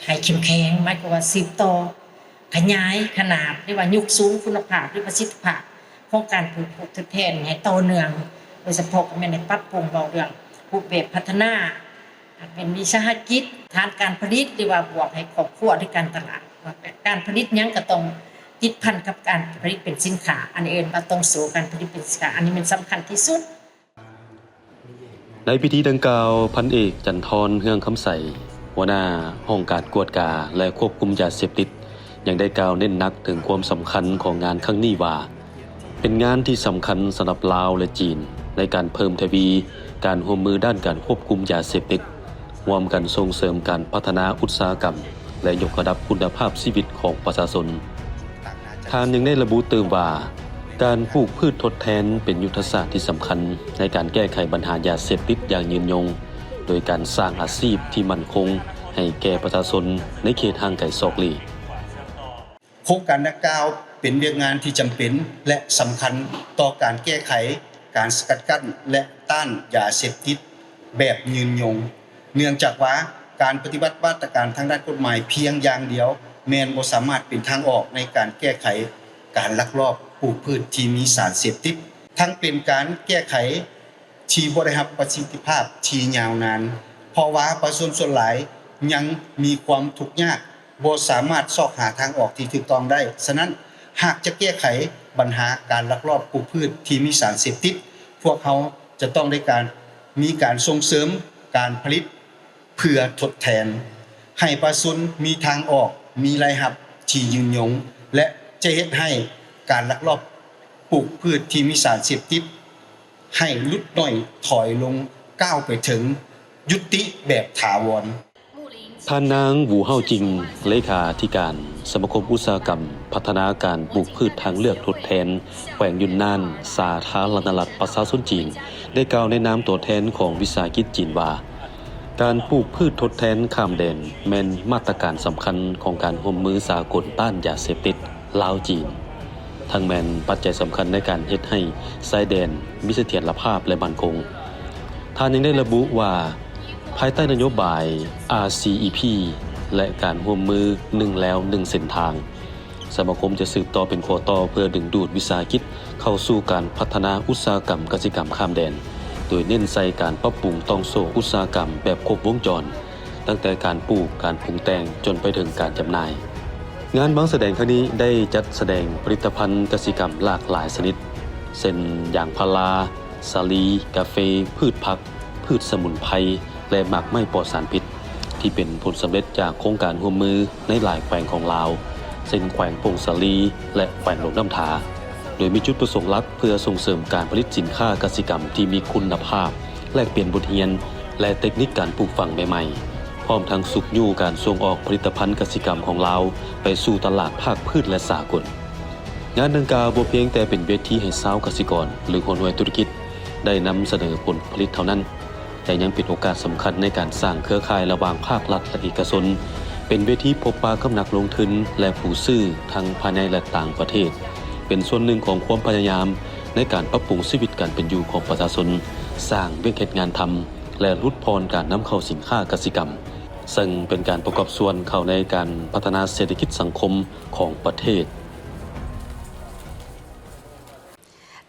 ให้เข้มแข็งหมายความว่าสืบต่อขยายขนาดเรียกว่ายกสูงคุณภาพหรือประสิทธิภาพของการปลูกพืชทดแทนให้ต่อเนื่อง ดยเฉพาะก็แม่นได้ปรับปรุงเว้าเรื่องรูปแบบพัฒนาเป็นวิสาหกิจฐานการผลิตหรือว่าบวกให้ครอบครัวด้วยการตลาดว่าการผลิตหยังก็ต้องติดพันกับการผลิตเป็นสินค้าอันอื่นบ่ต้องสู่การผลิตเป็นสินค้าอันนี้มันสำคัญที่สุด ในพิธีดังกล่าวพันเอกจันทรเฮืองคำใสหัวหน้าห้องการกวดกาและควบคุมยาเสพติดยังได้กล่าวเน้นหนักถึงความสำคัญของงานครั้งนี้ว่าเป็นงานที่สำคัญสำหรับลาวและจีนในการเพิ่มทวีการร่วมมือด้านการควบคุมยาเสพติดร่วมกันส่งเสริมการพัฒนาอุตสาหกรรมและยกระดับคุณภาพชีวิตของประชาชนท่านยังได้ระบุเติมว่าการปลูกพืชทดแทนเป็นยุทธศาสตร์ที่สำคัญในการแก้ไขปัญหายาเสพติดอย่างยืนยงโดยการสร้างอาชีพที่มั่นคงให้แก่ประชาชนในเขตห่างไกลซอกหลีโครงการดังกล่าวเป็นเรื่องงานที่จำเป็นและสำคัญต่อการแก้ไขการสกัดกั้นและต้านยาเสพติดแบบยืนยงเนื่องจากว่าการปฏิบัติมาตรการทางด้านกฎหมายเพียงอย่างเดียวแม้นบ่สามารถเป็นทางออกในการแก้ไขการลักลอบปลูกพืชที่มีสารเสพติดทั้งเป็นการแก้ไขที่บ่ได้รับประสิทธิภาพที่ยาวนานเพราะว่าประชาชนส่วนหลายยังมีความทุกข์ยากบ่สามารถซอกหาทางออกที่ถูกต้องได้ฉะนั้นหากจะแก้ไขปัญหาการลักลอบปลูกพืชที่มีสารเสพติดพวกเขาจะต้องได้มีการส่งเสริมการผลิตเพื่อทดแทนให้ประชาชนมีทางออกมีรายรับที่ยืนยงและจะเฮ็ดให้การลักลอบปลูกพืชที่มีสารเสพติดให้ลดน้อยถอยลงก้าวไปถึงยุติแบบถาวรท่านนางหูเฮาจริงเลขาธิการสมาคมอุตสาหกรรมพัฒนาการปลูกพืชทางเลือกทดแทนแขวงยุนนานสาธารณรัฐประชาชนจีนได้กล่าวในนามตัวแทนของวิสาหกิจจีนว่าการปลูกพืชทดแทนข้ามแดนแม่นมาตรการสำคัญของการร่วมมือสากลต้านยาเสพติดลาวจีนทั้งแม่นปัจจัยสำคัญในการเฮ็ดให้ชายแดนมีเสถียรภาพและมั่นคงท่านยังได้ระบุว่าภายใต้นโยบาย RCEP และการร่วมมือ1แล้ว1เส้นทางสมาคมจะสืบต่อเป็นข้อต่อเพื่อดึงดูดวิสาหกิจเข้าสู่การพัฒนาอุตสาหกรรมกสิกรรมข้ามแดนโดยเน้นใส่การปรับปรุงต้องโซ่อุตสาหกรรมแบบครบวงจรตั้งแต่การปลูกการปรุงแต่งจนไปถึงการจำหน่ายงานบางแสดงครั้งนี้ได้จัดแสดงผลิตภัณฑ์กสิกรรมหลากหลายชนิดเช่นยางพาราสาลีกาแฟพืชผักพืชสมุนไพรและหมากไม้ปลอดสารพิษที่เป็นผลสำเร็จจากโครงการร่วมมือในหลายแขวงของลาวเช่นแขวงปงสาลีและแขวงหลวงน้ำถาโดยมีจุดประสงค์หลักเพื่อส่งเสริมการผลิตสินค้ากสิกรรมที่มีคุณภาพแลกเปลี่ยนบทเรียนและเทคนิคการปลูกฝังใหม่ๆพร้อมทั้งสุขอยู่การส่งออกผลิตภัณฑ์กสิกรรมของลาวไปสู่ตลาดภาคพืชและสากลงานดังกล่าวบ่เพียงแต่เป็นเวทีให้ชาวกสิกรหรือคนหน่วยธุรกิจได้นำเสนอผลผลิตเท่านั้นแต่ยังเป็นโอกาสสำคัญในการสร้างเครือข่ายระหว่างภาครัฐและเอกชนเป็นเวทีพบปะกับนักลงทุนและผู้ซื้อทั้งภายในและต่างประเทศเป็นส่วนหนึ่งของความพยายามในการปรับปรุงชีวิตการเป็นอยู่ของประชาชนสร้างเวียกเฮ็ดงานทำและลดพรการนำเข้าสินค้ากสิกรรมซึ่งเป็นการประกอบส่วนเข้าในการพัฒนาเศรษฐกิจสังคมของประเทศ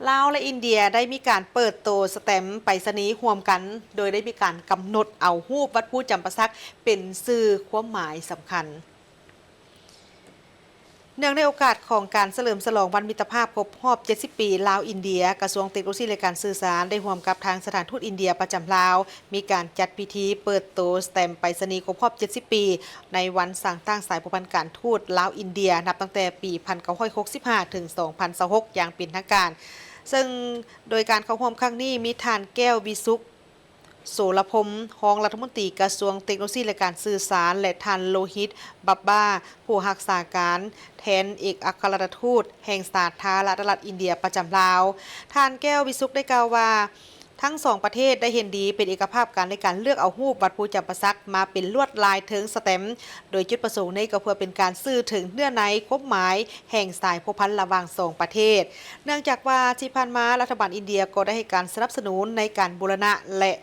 ลาวและอินเดียได้มีการเปิดโตสแตมป์ไปรษณีย์ร่วมกันโดยได้มีการกำหนดเอารูปวัดผู้จำปาสักเป็นสื่อความหมายสำคัญเนื่องในโอกาสของการเฉลิมฉลองวันมิตรภาพครบรอบ70 ปีลาวอินเดียกระทรวงเทคโนโลยีและการสื่อสารได้ร่วมกับทางสถานทูตอินเดียประจำลาวมีการจัดพิธีเปิดโตสแตมป์ไปรษณีย์ครบรอบ70 ปีในวันสร้างตั้งสายผูกพันการทูตลาวอินเดียนับตั้งแต่ปี1965ถึง2026อย่างเป็นทางการซึ่งโดยการเข้าร่วมครั้งนี้มีท่านแก้ววิสุขโสรพรหมรองรัฐมนตรีกระทรวงเทคโนโลยีและการสื่อสารและท่านโลหิตบับบ้าผู้รักษาการแทนเอกอัครราชทูตแห่งสาธารณรัฐอินเดียประจำลาวท่านแก้ววิสุขได้กล่าวว่าทั้งสองประเทศได้เห็นดีเป็นเอกภาพกันในการเลือกเอารูปวัดผู้จำปาสักมาเป็นลวดลายถึงสแตมป์โดยจุดประสงค์นี้ก็เพื่อเป็นการสื่อถึงเนื้อในความหมายแห่งสายผูกพันระหว่างสองประเทศเนื่องจากว่าที่ผ่านมารัฐบาลอินเดียก็ได้ให้การสนับสนุนในการบูรณะและ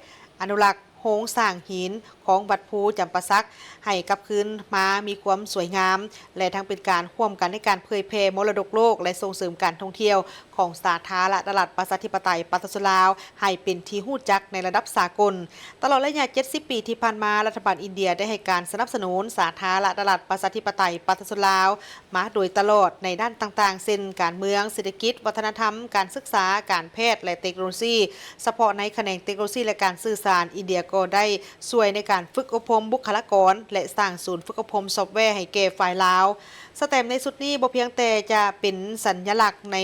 อนุรักษ์ โฮงสร้างหินของวัดภูจำปาสักให้กลับคืนมามีความสวยงามและทั้งเป็นการร่วมกันในการเผยแพร่มรดกโลกและส่งเสริมการท่องเที่ยวของสาธารณรัฐประชาธิปไตยประชาชนลาวให้เป็นที่ฮู้จักในระดับสากลตลอดระยะ70 ปีที่ผ่านมารัฐบาลอินเดียได้ให้การสนับสนุนสาธารณรัฐประชาธิปไตยประชาชนลาวมาโดยตลอดในด้านต่างๆเช่นการเมืองเศรษฐกิจวัฒนธรรมการศึกษาการแพทย์และเทคโนโลยีเฉพาะในแขนงเทคโนโลยีและการสื่อสารอินเดียก็ได้ช่วยในการฝึกอบรมบุคลากรและสร้างศูนย์ฝึกอบรมซอฟต์แวร์ให้แก่ฝ่ายลาวสแตมป์ในสุดนี้บ่เพียงแต่จะเป็นสัญลักษณ์ใน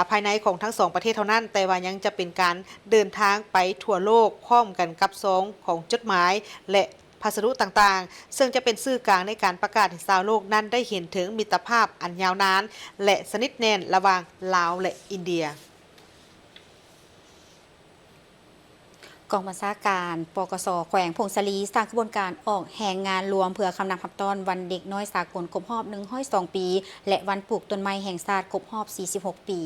ภายในของทั้งสองประเทศเท่านั้นแต่ว่ายังจะเป็นการเดินทางไปทั่วโลกพร้อมกันกับซองของจดหมายและพัสดุต่างๆซึ่งจะเป็นสื่อกลางในการประกาศให้ชาวโลกนั้นได้เห็นถึงมิตรภาพอันยาวนานและสนิทแน่นระหว่างลาวและอินเดียกองบัญชาการปกส.แขวงพงศลีสร้างกระบวนการออกแห่งงานรวมเพื่อคำนำรับต้อนวันเด็กน้อยสากลครบรอบ102 ปีและวันปลูกต้นไม้แห่งชาติครบรอบ46 ปี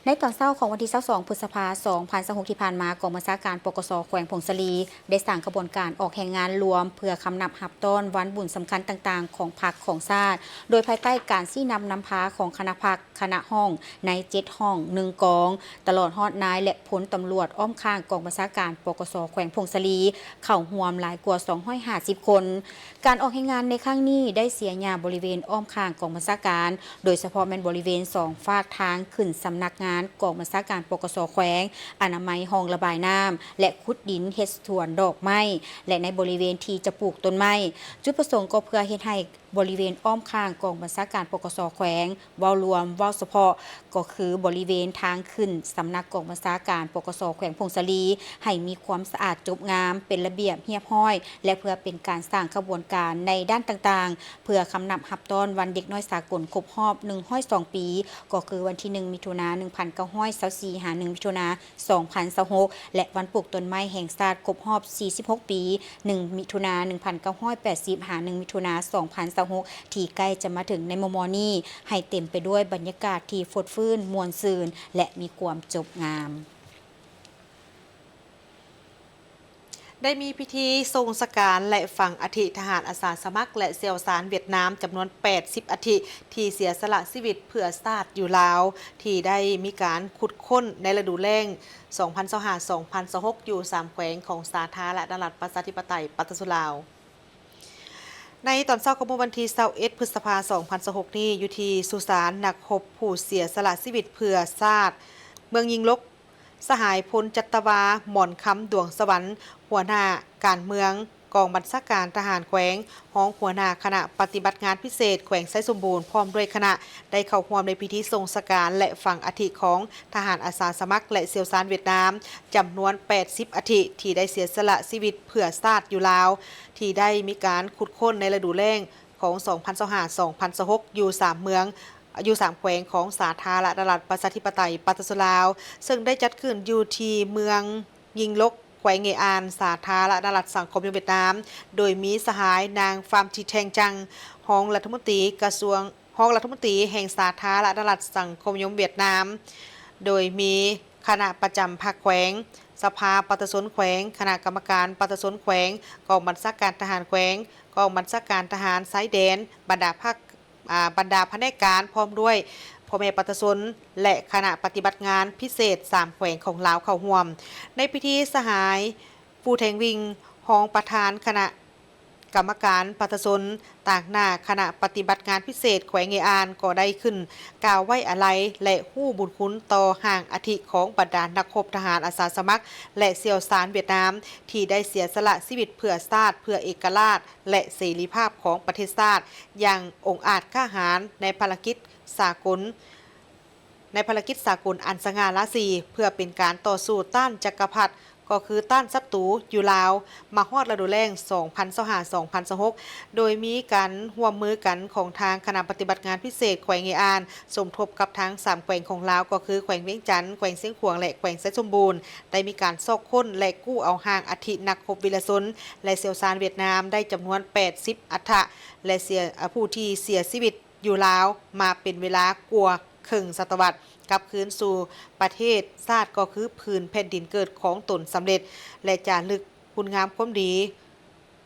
ในตอนเช้าของวันที่22 พฤษภาคม 2026 ที่ผ่านมากองบัญชาการปกส.แขวงพงศลีได้สร้างกระบวนการออกแห่งงานรวมเพื่อคำนับรับต้อนวันบุญสำคัญต่างๆของพรรคของชาติโดยภายใต้การชี้นำพาของคณะพรรคคณะห้องใน7ห้อง1กองตลอดฮอดนายและพลตำรวจอ้อมข้างกองบัญชาการปกส.แขวงพงศลีเข้าร่วมหลายกว่า250 คนการออกแห่งงานในครั้งนี้ได้เสียหญ้าบริเวณอ้อมข้างกองบัญชาการโดยเฉพาะแม่นบริเวณ2ฝากทางขึ้นสำนักงานกองบัญชาการปกส.แขวงอนามัยห้องระบายน้ำและขุดดินเฮ็ดสวนดอกไม้และในบริเวณที่จะปลูกต้นไม้จุดประสงค์ก็เพื่อเฮ็ดให้บริเวณอ้อมข้างกองบัญชาการปกส.แขวงเว้ารวมเว้าเฉพาะก็คือบริเวณทางขึ้นสำนักกองบัญชาการปกส.แขวงพงศลีให้มีความสะอาดจบงามเป็นระเบียบเรียบร้อยและเพื่อเป็นการสร้างขบวนการในด้านต่างๆเพื่อคำนับรับต้อนวันเด็กน้อยสากลครบรอบ102 ปีก็คือวันที่1 มิถุนายน 1924 หา 1 มิถุนายน 2026และวันปลูกต้นไม้แห่งชาติครบรอบ46 ปี 1 มิถุนายน 1980 หา 1 มิถุนายน 2026ที่ใกล้จะมาถึงในมมนี้ให้เต็มไปด้วยบรรยากาศที่ฟดฟื้นมวลซืนและมีความจบงามได้มีพิธีทรงสการและฝังอัฐิทหารอาสาสมัครและเซียวซานเวียดนามจำนวน80อัฐิที่เสียสละชีวิตเพื่อชาติอยู่ลาวที่ได้มีการขุดค้นในฤดูแล้ง 2025-2026 อยู่3แขวงของสาธารณรัฐประชาธิปไตยประชาชนลาวในตอนเช้าของวันที่21 พฤษภาคม 2026 นี้อยู่ที่สุสานนักรบผู้เสียสละชีวิตเพื่อชาติเมืองยิงลกสหายพลจัตวาหม่อนคำดวงสวรรค์หัวหน้าการเมืองกองบัญชาการทหารแขวงห้องหัวหน้าคณะปฏิบัติงานพิเศษแขวงไซสมบูรณ์พร้อมด้วยคณะได้เข้าร่วมในพิธีทรงสการและฝังอัฐิของทหารอาสาสมัครและเซียวซานเวียดนามจำนวน80อัฐิที่ได้เสียสละชีวิตเพื่อชาติอยู่ลาวที่ได้มีการขุดค้นในฤดูแล้งของ 2025-2026 อยู่3เมืองอยู่3แขวงของสาธารณรัฐประชาธิปไตยประชาชนลาวซึ่งได้จัดขึ้นอยู่ที่เมืองยิงลกแขวงเงอานสาธารณรัฐสังคมเวียดนามโดยมีสหายนางฟามทีแทงจังรองรัฐมนตรีกระทรวงรองรัฐมนตรีแห่งสาธารณรัฐสังคมนิยมเวียดนามโดยมีคณะประจำภาคแขวงสภาประชาชนแขวงคณะกรรมการประชาชนแขวงกองบัญชาการทหารแขวงกองบัญชาการทหารชายแดนบรรดาแผนกการพร้อมด้วยพ่อแม่ประชาชนและคณะปฏิบัติงานพิเศษ3แขวงของลาวเข้าร่วมในพิธีสหายปูแทงวิงรองประธานคณะกรรมการประชาชนต่างหน้าคณะปฏิบัติงานพิเศษแขวงเงอานก็ได้ขึ้นกล่าวไว้อาลัยและฮู้บุญคุณต่อห่างอัฐิของบรรดานักรบทหารอาสาสมัครและเซียวซานเวียดนามที่ได้เสียสละชีวิตเพื่อชาติเพื่อเอกราชและเสรีภาพของประเทศชาติอย่างองอาจกล้าหาญในภารกิจสากลอันสง่าราศีเพื่อเป็นการต่อสู้ต้านจักรพรรดิก็คือต้านศัตรูอยู่ลาวมาฮอดฤดูแล้ง 2025-2026 โดยมีการร่วมมือกันของทางคณะปฏิบัติงานพิเศษแขวงเงอานสมทบกับทาง3แขวงของลาวก็คือแขวงเวียงจันทน์แขวงเสียงขวางและแขวงไซสมบูรณ์ได้มีการซอกค้นและกู้เอาห่างอัฐินักรบวีรชนและเซียวซานเวียดนามได้จำนวน80อัฐะและผู้ที่เสียชีวิตอยู่ลาวมาเป็นเวลากว่า ครึ่งศตวรรษกลับคืนสู่ประเทศชาติก็คือพื้นแผ่นดินเกิดของตนสำเร็จและจารึกคุณงามความดี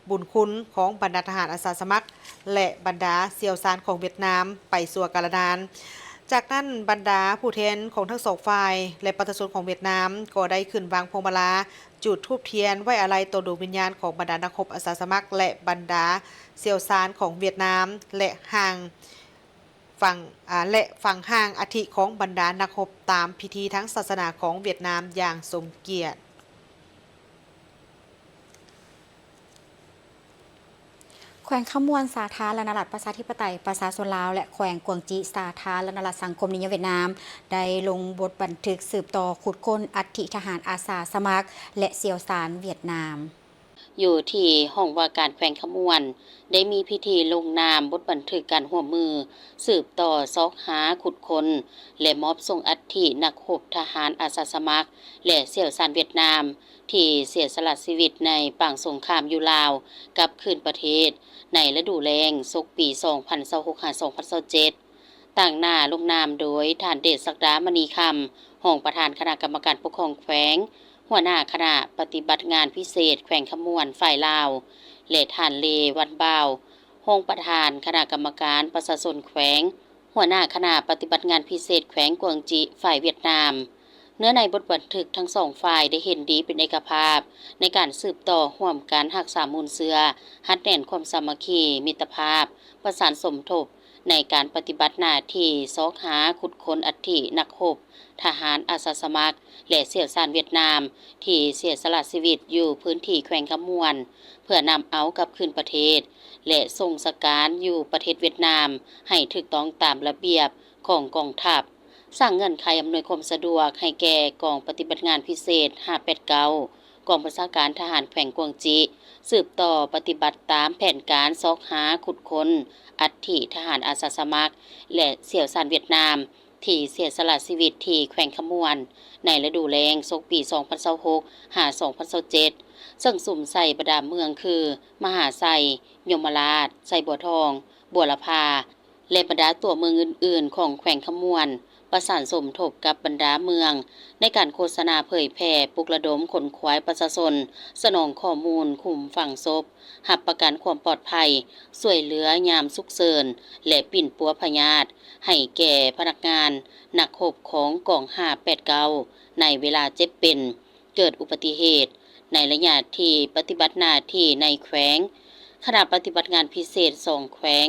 บุญคุณของบรรดาทหารอาสาสมัครและบรรดาเสี่ยวซานของเวียดนามไปสู่กาลนานจากนั้นบรรดาผู้แทนของทั้งสองฝ่ายและประชาชนของเวียดนามก็ได้ขึ้นวางพวงมาลาจุดธูปเทียนไว้อาลัยต่อดวงวิญญาณของบรรดานักรบอาสาสมัครและบรรดาเสี่ยวซานของเวียดนามและฝั่งห่างอธิของบรรดานักรบตามพิธีทั้งศาสนาของเวียดนามอย่างสมเกียรติแขวงขมวนสาธารณรัฐประชาธิปไตยประชาชนลาวและแขวงกวางจีสาธารณรัฐสังคมนิยมเวียดนามได้ลงบทบันทึกสืบต่อขุดค้นอัฐิทหารอาสาสมัครและเสี่ยวซานเวียดนามอยู่ที่ห้องว่าการแขวงขมวนได้มีพิธีลงนามบทบันทึกการร่วมมือสืบต่อซอกหาขุดค้นและมอบส่งอัฐินักรบทหารอาสาสมัครและเสี่ยวซานเวียดนามที่เสียสละชีวิตในปางสงครามอยู่ลาวกับคืนประเทศในฤดูแล้งศกปี 2026-2027 ต่างหน้าลงนามโดยท่านเดชศักดามณีคำรองประธานคณะกรรมการปกครองแขวงหัวหน้าคณะปฏิบัติงานพิเศษแขวงขมวนฝ่ายลาวและท่านเลวันบ่าวรองประธานคณะกรรมการประชาชนแขวงหัวหน้าคณะปฏิบัติงานพิเศษแขวงกวางจีฝ่ายเวียดนามเนื้อในบทบันทึกทั้งสองฝ่ายได้เห็นดีเป็นเอกภาพในการสืบต่อร่วมกันรักษามูลเสือฮัดแน่นความสามัคคีมิตรภาพประสานสมทบในการปฏิบัติหน้าที่ซอกหาขุดค้นอัฐินักรบทหารอาสาสมัครและเสี่ยวซานเวียดนามที่เสียสละชีวิตอยู่พื้นที่แขวงขมวนเพื่อนำเอากลับคืนประเทศและส่งสการอยู่ประเทศเวียดนามให้ถูกต้องตามระเบียบของกองทัพสร้างเงื่อนไขอำนวยความสะดวกให้แก่กองปฏิบัติงานพิเศษ589กองบัญชาการทหารแขวงกวางจีสืบต่อปฏิบัติตามแผนการซอกหาขุดค้นอัฐิทหารอาสาสมัครและเสี่ยวซานเวียดนามที่เสียสละชีวิตที่แขวงขมวนในฤดูแล้งศกปี 2026-2027 ซึ่งสุ่มใส่บรรดาเมืองคือมหาไซยมราชไซบัวทองบัวละพาและบรรดาตัวเมืองอื่นๆของแขวงขมวนประสานสมทบกับบรรดาเมืองในการโฆษณาเผยแพร่ปลุกระดมขนขวายประชาชนสนองข้อมูลคุมฝังศพหับประกันความปลอดภัยช่วยเหลือยามสุกเสริญและปิ่นปัวพยาธิให้แก่พนักงานนักรบของกอง589ในเวลาเจ็บเป็นเกิดอุบัติเหตุในระยะที่ปฏิบัติหน้าที่ในแขวงขณะปฏิบัติงานพิเศษ2แขวง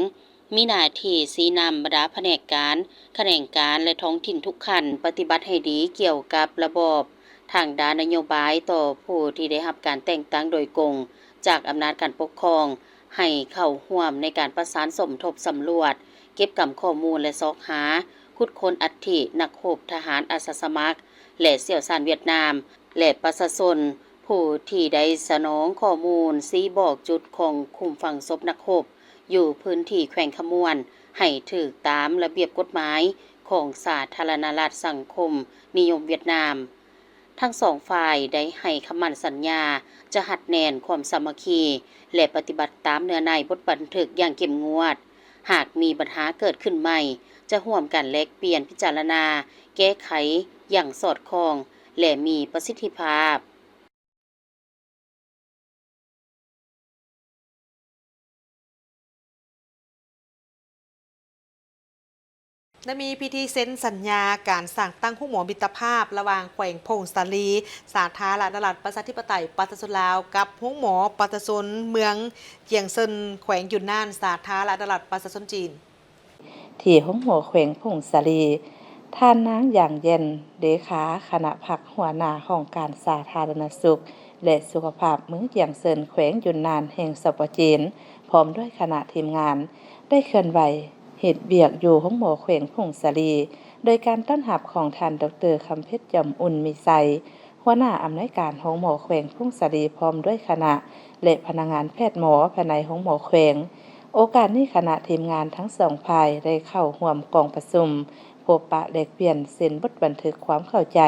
มีหน้าที่ชี้นำบรรดาแผนกการแขนงการและท้องถิ่นทุกขั้นปฏิบัติให้ดีเกี่ยวกับระบอบทางด้านนโยบายต่อผู้ที่ได้รับการแต่งตั้งโดยกงจากอำนาจการปกครองให้เข้าร่วมในการประสานสมทบสำรวจเก็บกำข้อมูลและซอกหาขุดค้นอัฐินักรบทหารอาสาสมัครและเสี่ยวซานเวียดนามและประชาชนผู้ที่ได้สนองข้อมูลชี้บอกจุดของคุมฝังศพนักรบอยู่พื้นที่แขวงขมวนให้ถูกตามระเบียบกฎหมายของสาธารณรัฐสังคมนิยมเวียดนามทั้งสองฝ่ายได้ให้คำมั่นสัญญาจะหัดแน่นความสามัคคีและปฏิบัติตามเนื้อในบทบันทึกอย่างเข้มงวดหากมีปัญหาเกิดขึ้นใหม่จะร่วมกันแลกเปลี่ยนพิจารณาแก้ไขอย่างสอดคล้องและมีประสิทธิภาพได้มีพิธีเซ็นสัญญาการสั่งตั้งห้องหมอมิตรภาพระหว่างแขวงพงศาลีสาธารณรัฐประชาธิปไตยประชาชนลาวกับห้องหมอประชาชนเมืองเจียงเซินแขวงยุนนานสาธารณรัฐประชาชนจีนที่ห้องหมอแขวงพงศาลีท่านนางอย่างเย็นเลขาคณะพักหัวหน้าของการสาธารณสุขและสุขภาพเมืองเจียงเซินแขวงยุนนานแห่งสปปจีนพร้อมด้วยคณะทีมงานได้เคลื่อนไหวเหตุเบียกอยู่ห้องหมอแขวงพงศาลีโดยการต้อนรับของท่านดร.คำเพชรจำอุ่นมีไซหัวหน้าอำนวยการห้องหมอแขวงพงศาลีพร้อมด้วยคณะและพนักงานแพทย์หมอภายในห้องหมอแขวงโอกาสนี้คณะทีมงานทั้งสองฝ่ายได้เข้าร่วมกองประชุมพบปะแลกเปลี่ยนเซ็นบทบันทึกความเข้าใจ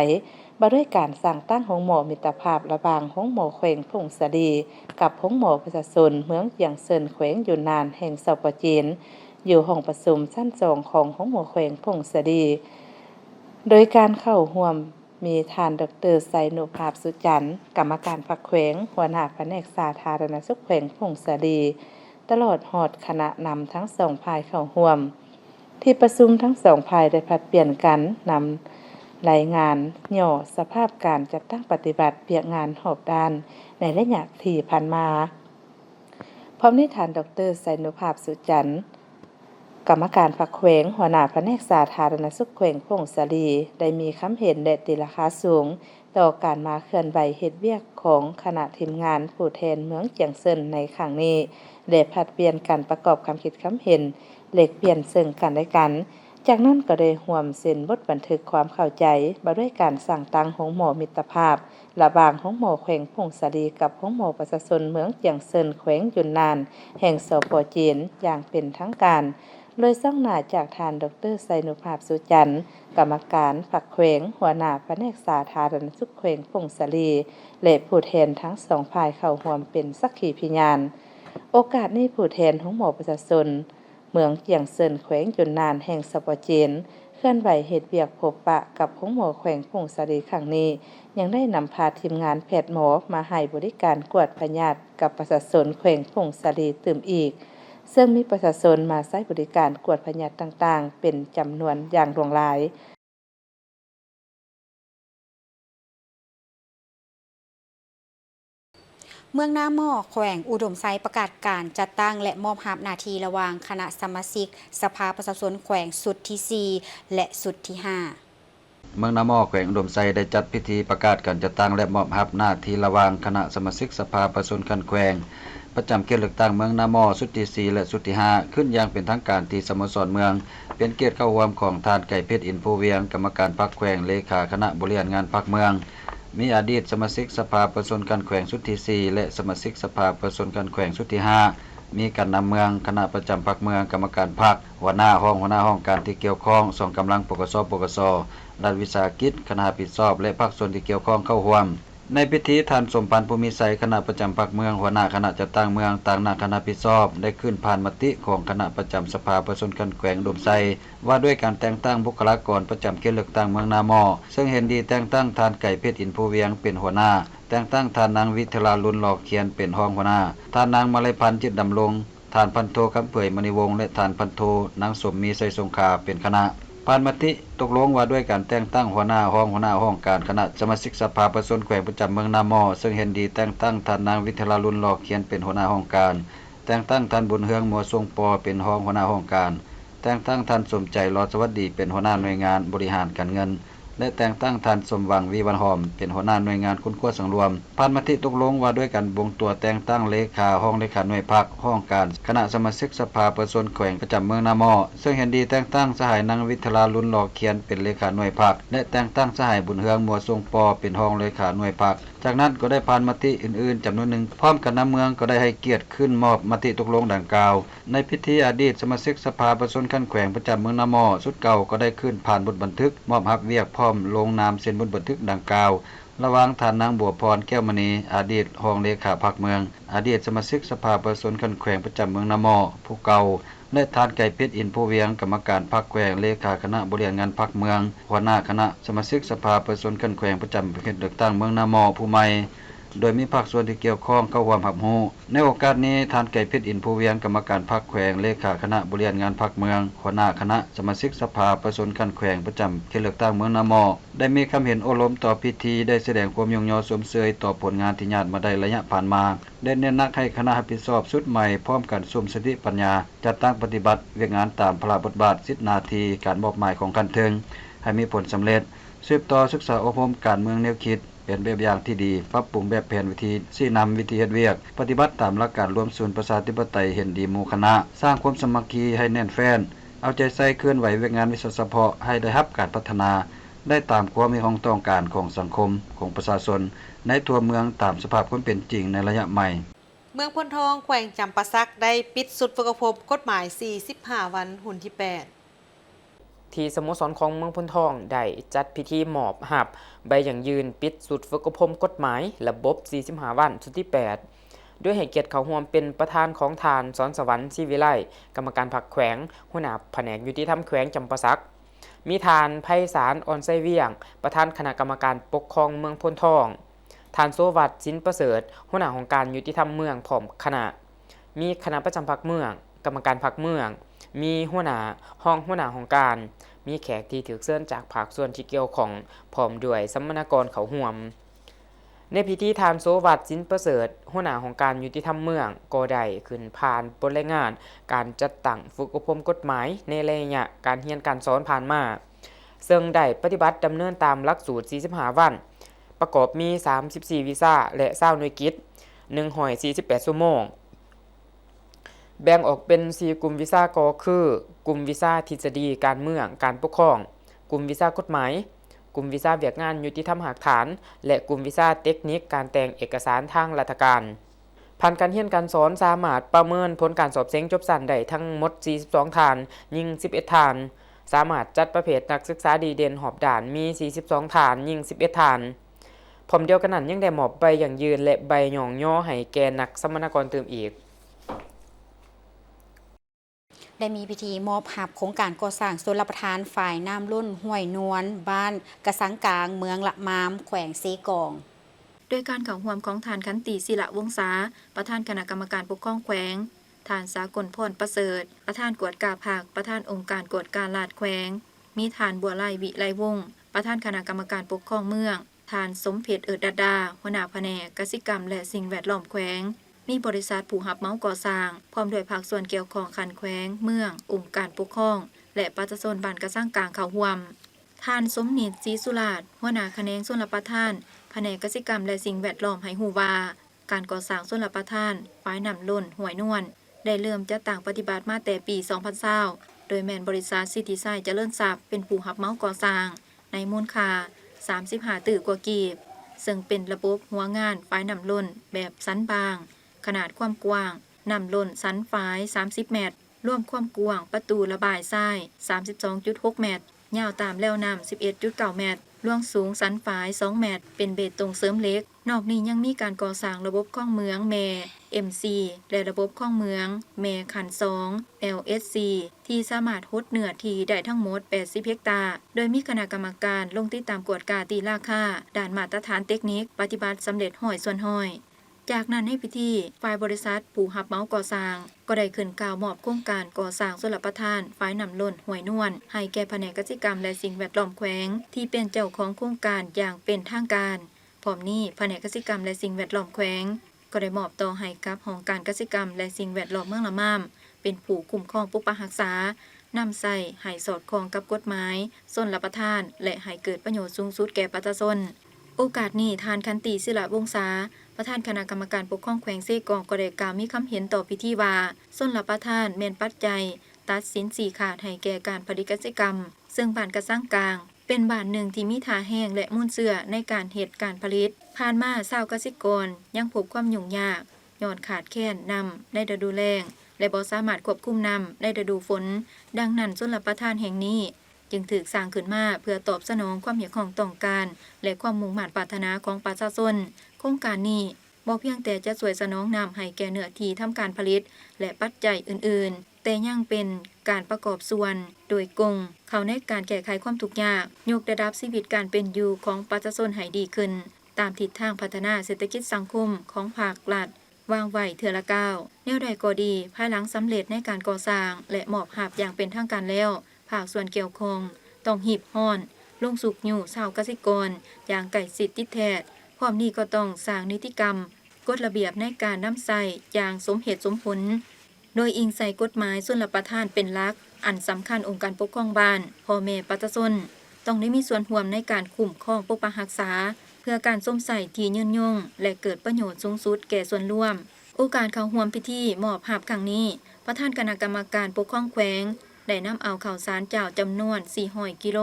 มาด้วยการสร้างตั้งห้องหมอมิตรภาพระหว่างห้องหมอแขวงพงศาลีกับห้องหมอประชาชนเมืองเจียงเซินแขวงยุนนานแห่งสปปจีน อยู่ห้องประชุมชั้น2ของห้องหมอแขวงพงศดี โดยการเข้าร่วมมีท่านดร.ไสนุภาพสุจันทร์กรรมการพรรคแขวงหัวหน้าแผนกสาธารณสุขแขวงพงศดีตลอดฮอดคณะนำทั้ง2ฝ่ายเข้าร่วมที่ประชุมทั้ง2ฝ่ายได้ผลัดเปลี่ยนกันนำรายงานย่อสภาพการจัดตั้งปฏิบัติเปียกงานรอบด้านในระยะที่ผ่านมาพร้อมด้วยท่านดร.ไสนุภาพสุจันทร์กรรมการพรรคแขวงหัวหน้าแผนกสาธารณสุขแขวงพงศดีได้มีคำเห็นและตีราคาสูงต่อการมาเคลื่อนไหวเฮ็ดเวียกของคณะทีมงานผู้แทนเมืองเจียงเซินในครั้งนี้และผลัดเปลี่ยนกันประกอบความคิดความเห็นแลกเปลี่ยนซึ่งกันและกันจากนั้นก็ได้ร่วมเซ็นบทบันทึกความเข้าใจบ่ด้วยการสั่งตั้งโรงหมอมิตรภาพระหว่างโรงหมอแขวงพงศดีกับโรงหมอประชาชนเมืองเจียงเซินแขวงยุนนานแห่งสป.จีนอย่างเป็นทางการโดยซ่องหน้าจากท่านดร.ไสนุภาพสุจันทร์กรรมการพรรคแขวงหัวหน้าแผนกสาธารณสุขแขวงพงศดีและผู้แทนทั้ง2ฝ่ายเข้าร่วมเป็นสักขีพยานโอกาสนี้ผู้แทนของหมอประชาชนเมืองเจียงเซินแขวงยุนนานแห่งสป.จีนเคลื่อนไหวเฮ็ดเวียกพบปะกับของหมอแขวงพงศดีครั้งนี้ยังได้นำพาทีมงานแพทย์หมอมาให้บริการกวดพยาธิกับประชาชนแขวงพงศดีตื่มอีกซึ่งมีประชาชนมาใช้บริการกวดพยาธิต่างๆเป็นจำนวนอย่างหลวงหลายเมืองนาหม้อแขวงอุดมไซประกาศการจัดตั้งและมอบหาบหน้าที่ระหว่างคณะสมาชิกสภาประชาชนแขวงสุดที่4และสุดที่5เมืองนาหม้อแขวงอุดมไซได้จัดพิธีประกาศการจัดตั้งและมอบหาบหน้าที่ระหว่างคณะสมาชิกสภาประชาชนแขวงประจำเขตเลือกตั้งเมืองนาหม้อสุดที่4และสุดที่5ขึ้นอย่างเป็นทางการที่สโมสรเมืองเป็นเกียรติเข้าร่วมของท่านไก่เพชรอินโฟเวียงกรรมการพรรคแขวงเลขาคณะบริหารงานพรรคเมืองมีอดีตสมาชิกสภาประชาชนแขวงสุดที่4และสมาชิกสภาประชาชนแขวงสุดที่5มีการนำเมืองคณะประจำพรรคเมืองกรรมการพรรคหัวหน้าห้องการที่เกี่ยวข้องส่งกำลังปกสรัฐวิสาหกิจคณะรับผิดชอบและภาคส่วนที่เกี่ยวข้องเข้าร่วมในพิธีท่านสมพันธ์ภูมิไสคณะประจำพรรคเมืองหัวหน้าคณะจัดตั้งเมืองต่างหน้าคณะรับผิดชอบได้ขึ้นผ่านมติของคณะประจำสภาประชาชนแขวงอุดมไซว่าด้วยการแต่งตั้งบุคลากรประจำเขตเลือกตั้งเมืองนาหม้อซึ่งเห็นดีแต่งตั้งท่านไก่เพชรอินโฟเวียงเป็นหัวหน้าแต่งตั้งท่านนางวิทลาลุนหลอกเขียนเป็นรองหัวหน้าท่านนางมาลัยพันธ์จิตดำรงท่านพันโทคำเปื่อยมณีวงศ์และท่านพันโทนางสมมีไสสงขลาเป็นคณะผ่านมติตกลงว่าด้วยการแต่งตั้งหัวหน้าห้องการคณะสมาชิกสภาประชาชนแขวงประจำเมืองนาหม้อซึ่งเห็นดีแต่งตั้งท่านนางวิทลาลุนหลอกเขียนเป็นหัวหน้าห้องการแต่งตั้งท่านบุญเฮืองมัวทรงปอเป็นรองหัวหน้าห้องการแต่งตั้งท่านสมใจรอสวัสดีเป็นหัวหน้าหน่วยงานบริหารการเงินและแต่งตั้งท่านสมหวังวิวันหอมเป็นหัวหน้าหน่วยงานคุ้นคว้าสังรวมผ่านมติตกลงว่าด้วยการบงตัวแต่งตั้งเลขาห้องเลขาหน่วยพรรคห้องการคณะสมาชิกสภาประชาชนแขวงประจำเมืองนาหม้อซึ่งเห็นดีแต่งตั้งสหายนางวิทลาลุนหลอกเขียนเป็นเลขาหน่วยพรรคและแต่งตั้งสหายบุญเฮืองมัวทรงปอเป็นห้องเลขาหน่วยพรรคจากนั้นก็ได้ผ่านมติอื่นๆจำนวนหนึ่งพร้อมกันน้ำเมืองก็ได้ให้เกียรติขึ้นมอบมติตกลงดังกล่าวในพิธีอดีตสมาชิกสภาประชาชนแขวงประจำเมืองนาหม้อสุดเก่าก็ได้ขึ้นผ่านบทบันทึกมอบรับเวียกพร้อมลงนามเซ็นบทบันทึกดังกล่าวระหว่างท่านนางบัวพรแก้วมณีอดีตรองเลขาพรรคเมืองอดีตสมาชิกสภาประชาชนแขวงประจำเมืองนาหม้อผู้เก่าและท่านไก่เพชรอินโฟเวียงกรรมการพรรคแขวงเลขาคณะบริหารงานพรรคเมืองหัวหน้าคณะสมาชิกสภาประชาชนแขวงประจำเขตเลือกตั้งเมืองนาหม้อผู้ใหม่โดยมีภาคส่วนที่เกี่ยวข้องเข้าร่วมรับรู้ในโอกาสนี้ท่านไก่เพชรอินโฟเวียงกรรมการพรรคแขวงเลขาคณะบริหารงานพรรคเมืองหัวหน้าคณะสมาชิกสภาประชาชนแขวงประจำเขตเลือกตั้งเมืองนาหม้อได้มีคำเห็นโอลมต่อพิธีได้แสดงความยงยอสมเสยต่อผลงานที่ญาติมาได้ระยะผ่านมาได้เน้นหนักให้คณะรับผิดชอบชุดใหม่พร้อมกันสมสติปัญญาจัดตั้งปฏิบัติเวียกงานตามพระบทบาท10นาทีการมอบหมายของกันเทิงให้มีผลสำเร็จสืบต่อศึกษาอบรมการเมืองแนวคิดเป็นแบบอย่างที่ดีปรับปรุงแบบแผนวิธีชี้นำวิธีเฮ็ดเวียกปฏิบัติตามหลักการรวมศูนย์ประชาธิปไตยเห็นดีหมู่คณะสร้างความสามัคคีให้แน่นแฟ้นเอาใจใส่เคลื่อนไหวเวียกงานวิชาเฉพาะให้ได้รับการพัฒนาได้ตามความมีต้องการของสังคมของประชาชนในทั่วเมืองตามสภาพความเป็นจริงในระยะใหม่เมืองพนทองแขวงจำปาสักได้ปิดสุดฝึกอบรมกฎหมาย45วันหุ่นที่8ที่สโมสรของเมืองพนทองได้จัดพิธีมอบหับใบหยั่งยืนปิดสุดฝึกอบรมกฎหมายระบบ45วันสุดที่8 ด้วยให้เกียรติเขาร่วมเป็นประธานของทานสอนสวรรค์ศรีวิไลกรรมการพรรคแขวงหัวหน้าแผนกยุติธรรมแขวงจำปาสักมีทานไพศาลอ่อนไส้เวียงประธานคณะกรรมการปกครองเมืองพนทองทานโซวัตสินประเสริฐหัวหน้าของการยุติธรรมเมืองพร้อมคณะมีคณะประจำพรรคเมืองกรรมการพรรคเมืองมีหัวหน้าห้องหัวหน้าของการมีแขกที่ถือเชิญจากภาคส่วนที่เกี่ยวข้องพร้อมด้วยสัมมนากรเขาร่วมในพิธีทานโซวัตสินประเสริฐหัวหน้าของการยุติธรรมเมืองก็ได้ขึ้นผ่านบทรายงานการจัดตั้งฝึกอบรมกฎหมายในระยะการเรียนการสอนผ่านมาซึ่งได้ปฏิบัติดำเนินตามหลักสูตร45วันประกอบมี34วีซ่าและ20หน่วยกิจ148ชั่วโมงแบ่งออกเป็น4กลุ่มวีซ่าก็คือกลุ่มวีซ่าทฤษฎีการเมืองการปกครองกลุ่มวีซ่ากฎหมายกลุ่มวีซ่าเวียกงานยุติธรรมหากฐานและกลุ่มวีซ่าเทคนิคการแต่งเอกสารทางราชการผ่านการเรียนการสอนสามารถประเมินผลการสอบเซ็งจบสั้นได้ทั้งหมด42ฐานยิง11ฐานสามารถจัดประเภทนักศึกษาดีเด่นหอบด่านมี42ฐานยิง11ฐานพร้อมเดียวกันนั้นยังได้มอบใบอย่างยืนและใบหย่องย่อให้แก่นักสัมมนากรเติมอีกได้มีพิธีมอบหับโครงการก่อสร้างชลประทานฝ่ายน้ำล้นห้วยนวลบ้านกระสังกลางเมืองละมามแขวงสีกองโดยการเข้าร่วมของทานขันติศิละวงศาประธานคณะกรรมการปกครองแขวงทานสากลพรประเสริฐประธานกวดกาภาคประธานองค์การกวดการลาดแขวงมีทานบัวไล่วิไลวงศ์ประธานคณะกรรมการปกครองเมืองทานสมเพชรเอิดดาหัวหน้าแผนกกสิกรรมและสิ่งแวดล้อมแขวงมีบริษัทผู้รับเหมาก่อสร้างพร้อมด้วยภาคส่วนเกี่ยวข้องคันแขวงเมืององค์การปกครองและประชาชนบ้านกระสังกลางเข้าร่วมทานสมนิตศรีสุราษฎร์หัวหน้าแขนงชลประทานแผนกกสิกรรมและสิ่งแวดล้อมให้ฮู้ว่าการก่อสร้างชลประทานฝ่ายน้ำล้นห้วยนวลได้เริ่มจัดตั้งปฏิบัติมาแต่ปี 2020โดยแม่นบริษัทซิตี้ไซด์เจริญทรัพย์เป็นผู้รับเหมาก่อสร้างในมูลค่า35ตื้อกว่ากีบซึ่งเป็นระบบหัวงานฝ่ายน้ำล้นแบบสันบางขนาดความกว้างน้ำล้นสันฝาย30เมตรรวมความกว้างประตูระบายทราย 32.6 เมตรยาวตามแนวน้ำ 11.9 เมตรล่วงสูงสันฝาย2เมตรเป็นเบตงเสริมเหล็กนอกนี้ยังมีการก่อสร้างระบบข้องเมืองแม่ MC และระบบข้องเมืองแม่ขัน2 LSC ที่สามารถฮดเนื้อที่ได้ทั้งหมด80เฮกตาร์โดยมีคณะกรรมการลงติดตามกวดกาตีราคาด่านมาตรฐานเทคนิคปฏิบัติสำเร็จห้อยส่วนห้อยจากนั้นในพิธีฝ่ายบริษัทผู้รับเหมาก่อสร้างก็ได้ขึ้นกล่าวมอบโครงการก่อสร้างชลประทานฝ่ายน้ำล้นห้วยนวลให้แก่แผนกกสิกรรมและสิ่งแวดล้อมแขวงที่เป็นเจ้าของโครงการอย่างเป็นทางการพร้อมนี้แผนกกสิกรรมและสิ่งแวดล้อมแขวงก็ได้มอบต่อให้กับหองการกสิกรรมและสิ่งแวดล้อมเมืองละม่ามเป็นผู้คุ้มครองปกปักรักษานำใส่ให้สอดคล้องกับกฎหมายชลประทานและให้เกิดประโยชน์สูงสุดแก่ประชาชนโอกาสนี้ทานคันติศิละวงศาประธานคณะกรรมการปกครองแขวงเซกองก็ได้กล่าวมีคำเห็นต่อพิธีว่าชลประทานแม่นปัจจัยตัดสินสีขาดให้แก่การผลิตกสิกรรมซึ่งบ้านกระสังกลางเป็นบ้านหนึ่งที่มีท่าแห้งและมุ่นเสื่อในการเหตุการผลิตผ่านมาชาวเกษตรกรยังพบความยุ่งยากย้อนขาดแคลนน้ำในฤดูแล้งและบ่สามารถควบคุมน้ำในฤดูฝนดังนั้นชลประทานแห่งนี้จึงถูกสร้างขึ้นมาเพื่อตอบสนองความเห็นของต้องการและความมุ่งมั่นปรารถนาของประชาชนโครงการนี้บ่เพียงแต่จะช่วยสนองน้ำให้แก่เนื้อที่ทำการผลิตและปัจจัยอื่นๆแต่ยังเป็นการประกอบส่วนโดยกงเข้าในการแก้ไขความทุกข์ยากยกระดับชีวิตการเป็นอยู่ของประชาชนให้ดีขึ้นตามทิศทางพัฒนาเศรษฐกิจสังคมของภาครัฐวางไว้เทื่อละก้าวแนวใดก็ดีภายหลังสำเร็จในการก่อสร้างและมอบหับอย่างเป็นทางการแล้วภาคส่วนเกี่ยวข้องต้องหีบฮ้อนลงสุกอยู่ชาวเกษตรกรอย่างใกล้ชิดติดแท้พร้อมนี้ก็ต้องสร้างนิติกรรมกฎระเบียบในการนำใส่อย่างสมเหตุสมผลโดยอิงใส่กฎหมายชลประทานเป็นหลักอันสำคัญองค์การปกครองบ้านพ่อแม่ประชาชนต้องได้มีส่วนร่วมในการคุ้มครองปกปักรักษาเพื่อการสมใส่ที่ยืนยงและเกิดประโยชน์สูงสุดแก่ส่วนรวมโอกาสเข้าร่วมพิธีมอบหับครั้งนี้ประธานคณะกรรมการปกครองแขวงได้นำเอาข้าวสารเจ้าจำนวน400 กิโล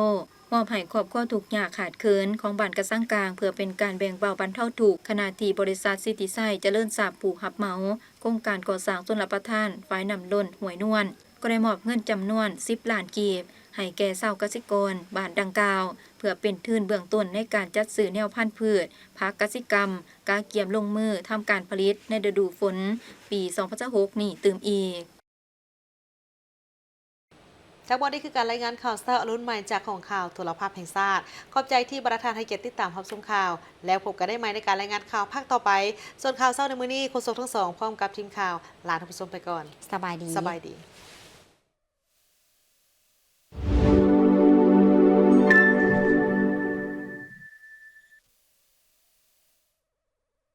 มอบให้ครอบครัวทุกข์ยากขาดเคินของบ้านกระสังกลางเพื่อเป็นการแบ่งเบาบรรเทาทุกข์ขณะที่บริษัทซิตี้ไซด์เจริญทรัพย์ผู้รับเหมาโครงการก่อสร้างชลประทานฝ่ายน้ำล้นห้วยนวลก็ได้มอบเงินจำนวน10 ล้านกีบ ให้แก่ชาวเกษตรกรบ้านดังกล่าวเพื่อเป็นทุนเบื้องต้นในการจัดซื้อแนวพันธุ์พืชผักกสิกรรมการเกี่ยมลงมือทำการผลิตในฤดูฝนปี2026นี้ตื่มอีกทั้งหมดนี้คือการรายงานข่าวเช้าอรุณใหม่จากของข่าวโทรภาพแห่งชาติขอบใจที่ประธานให้เกียรติติดตามรับชมข่าว แล้วพบกันได้ใหม่ในการรายงานข่าวภาคต่อไปส่วนข่าวเช้าในมื้อนี้โฆษกทั้งสองพร้อมกับทีมข่าวลาท่านผู้ชมไปก่อน สบายดี สบายดี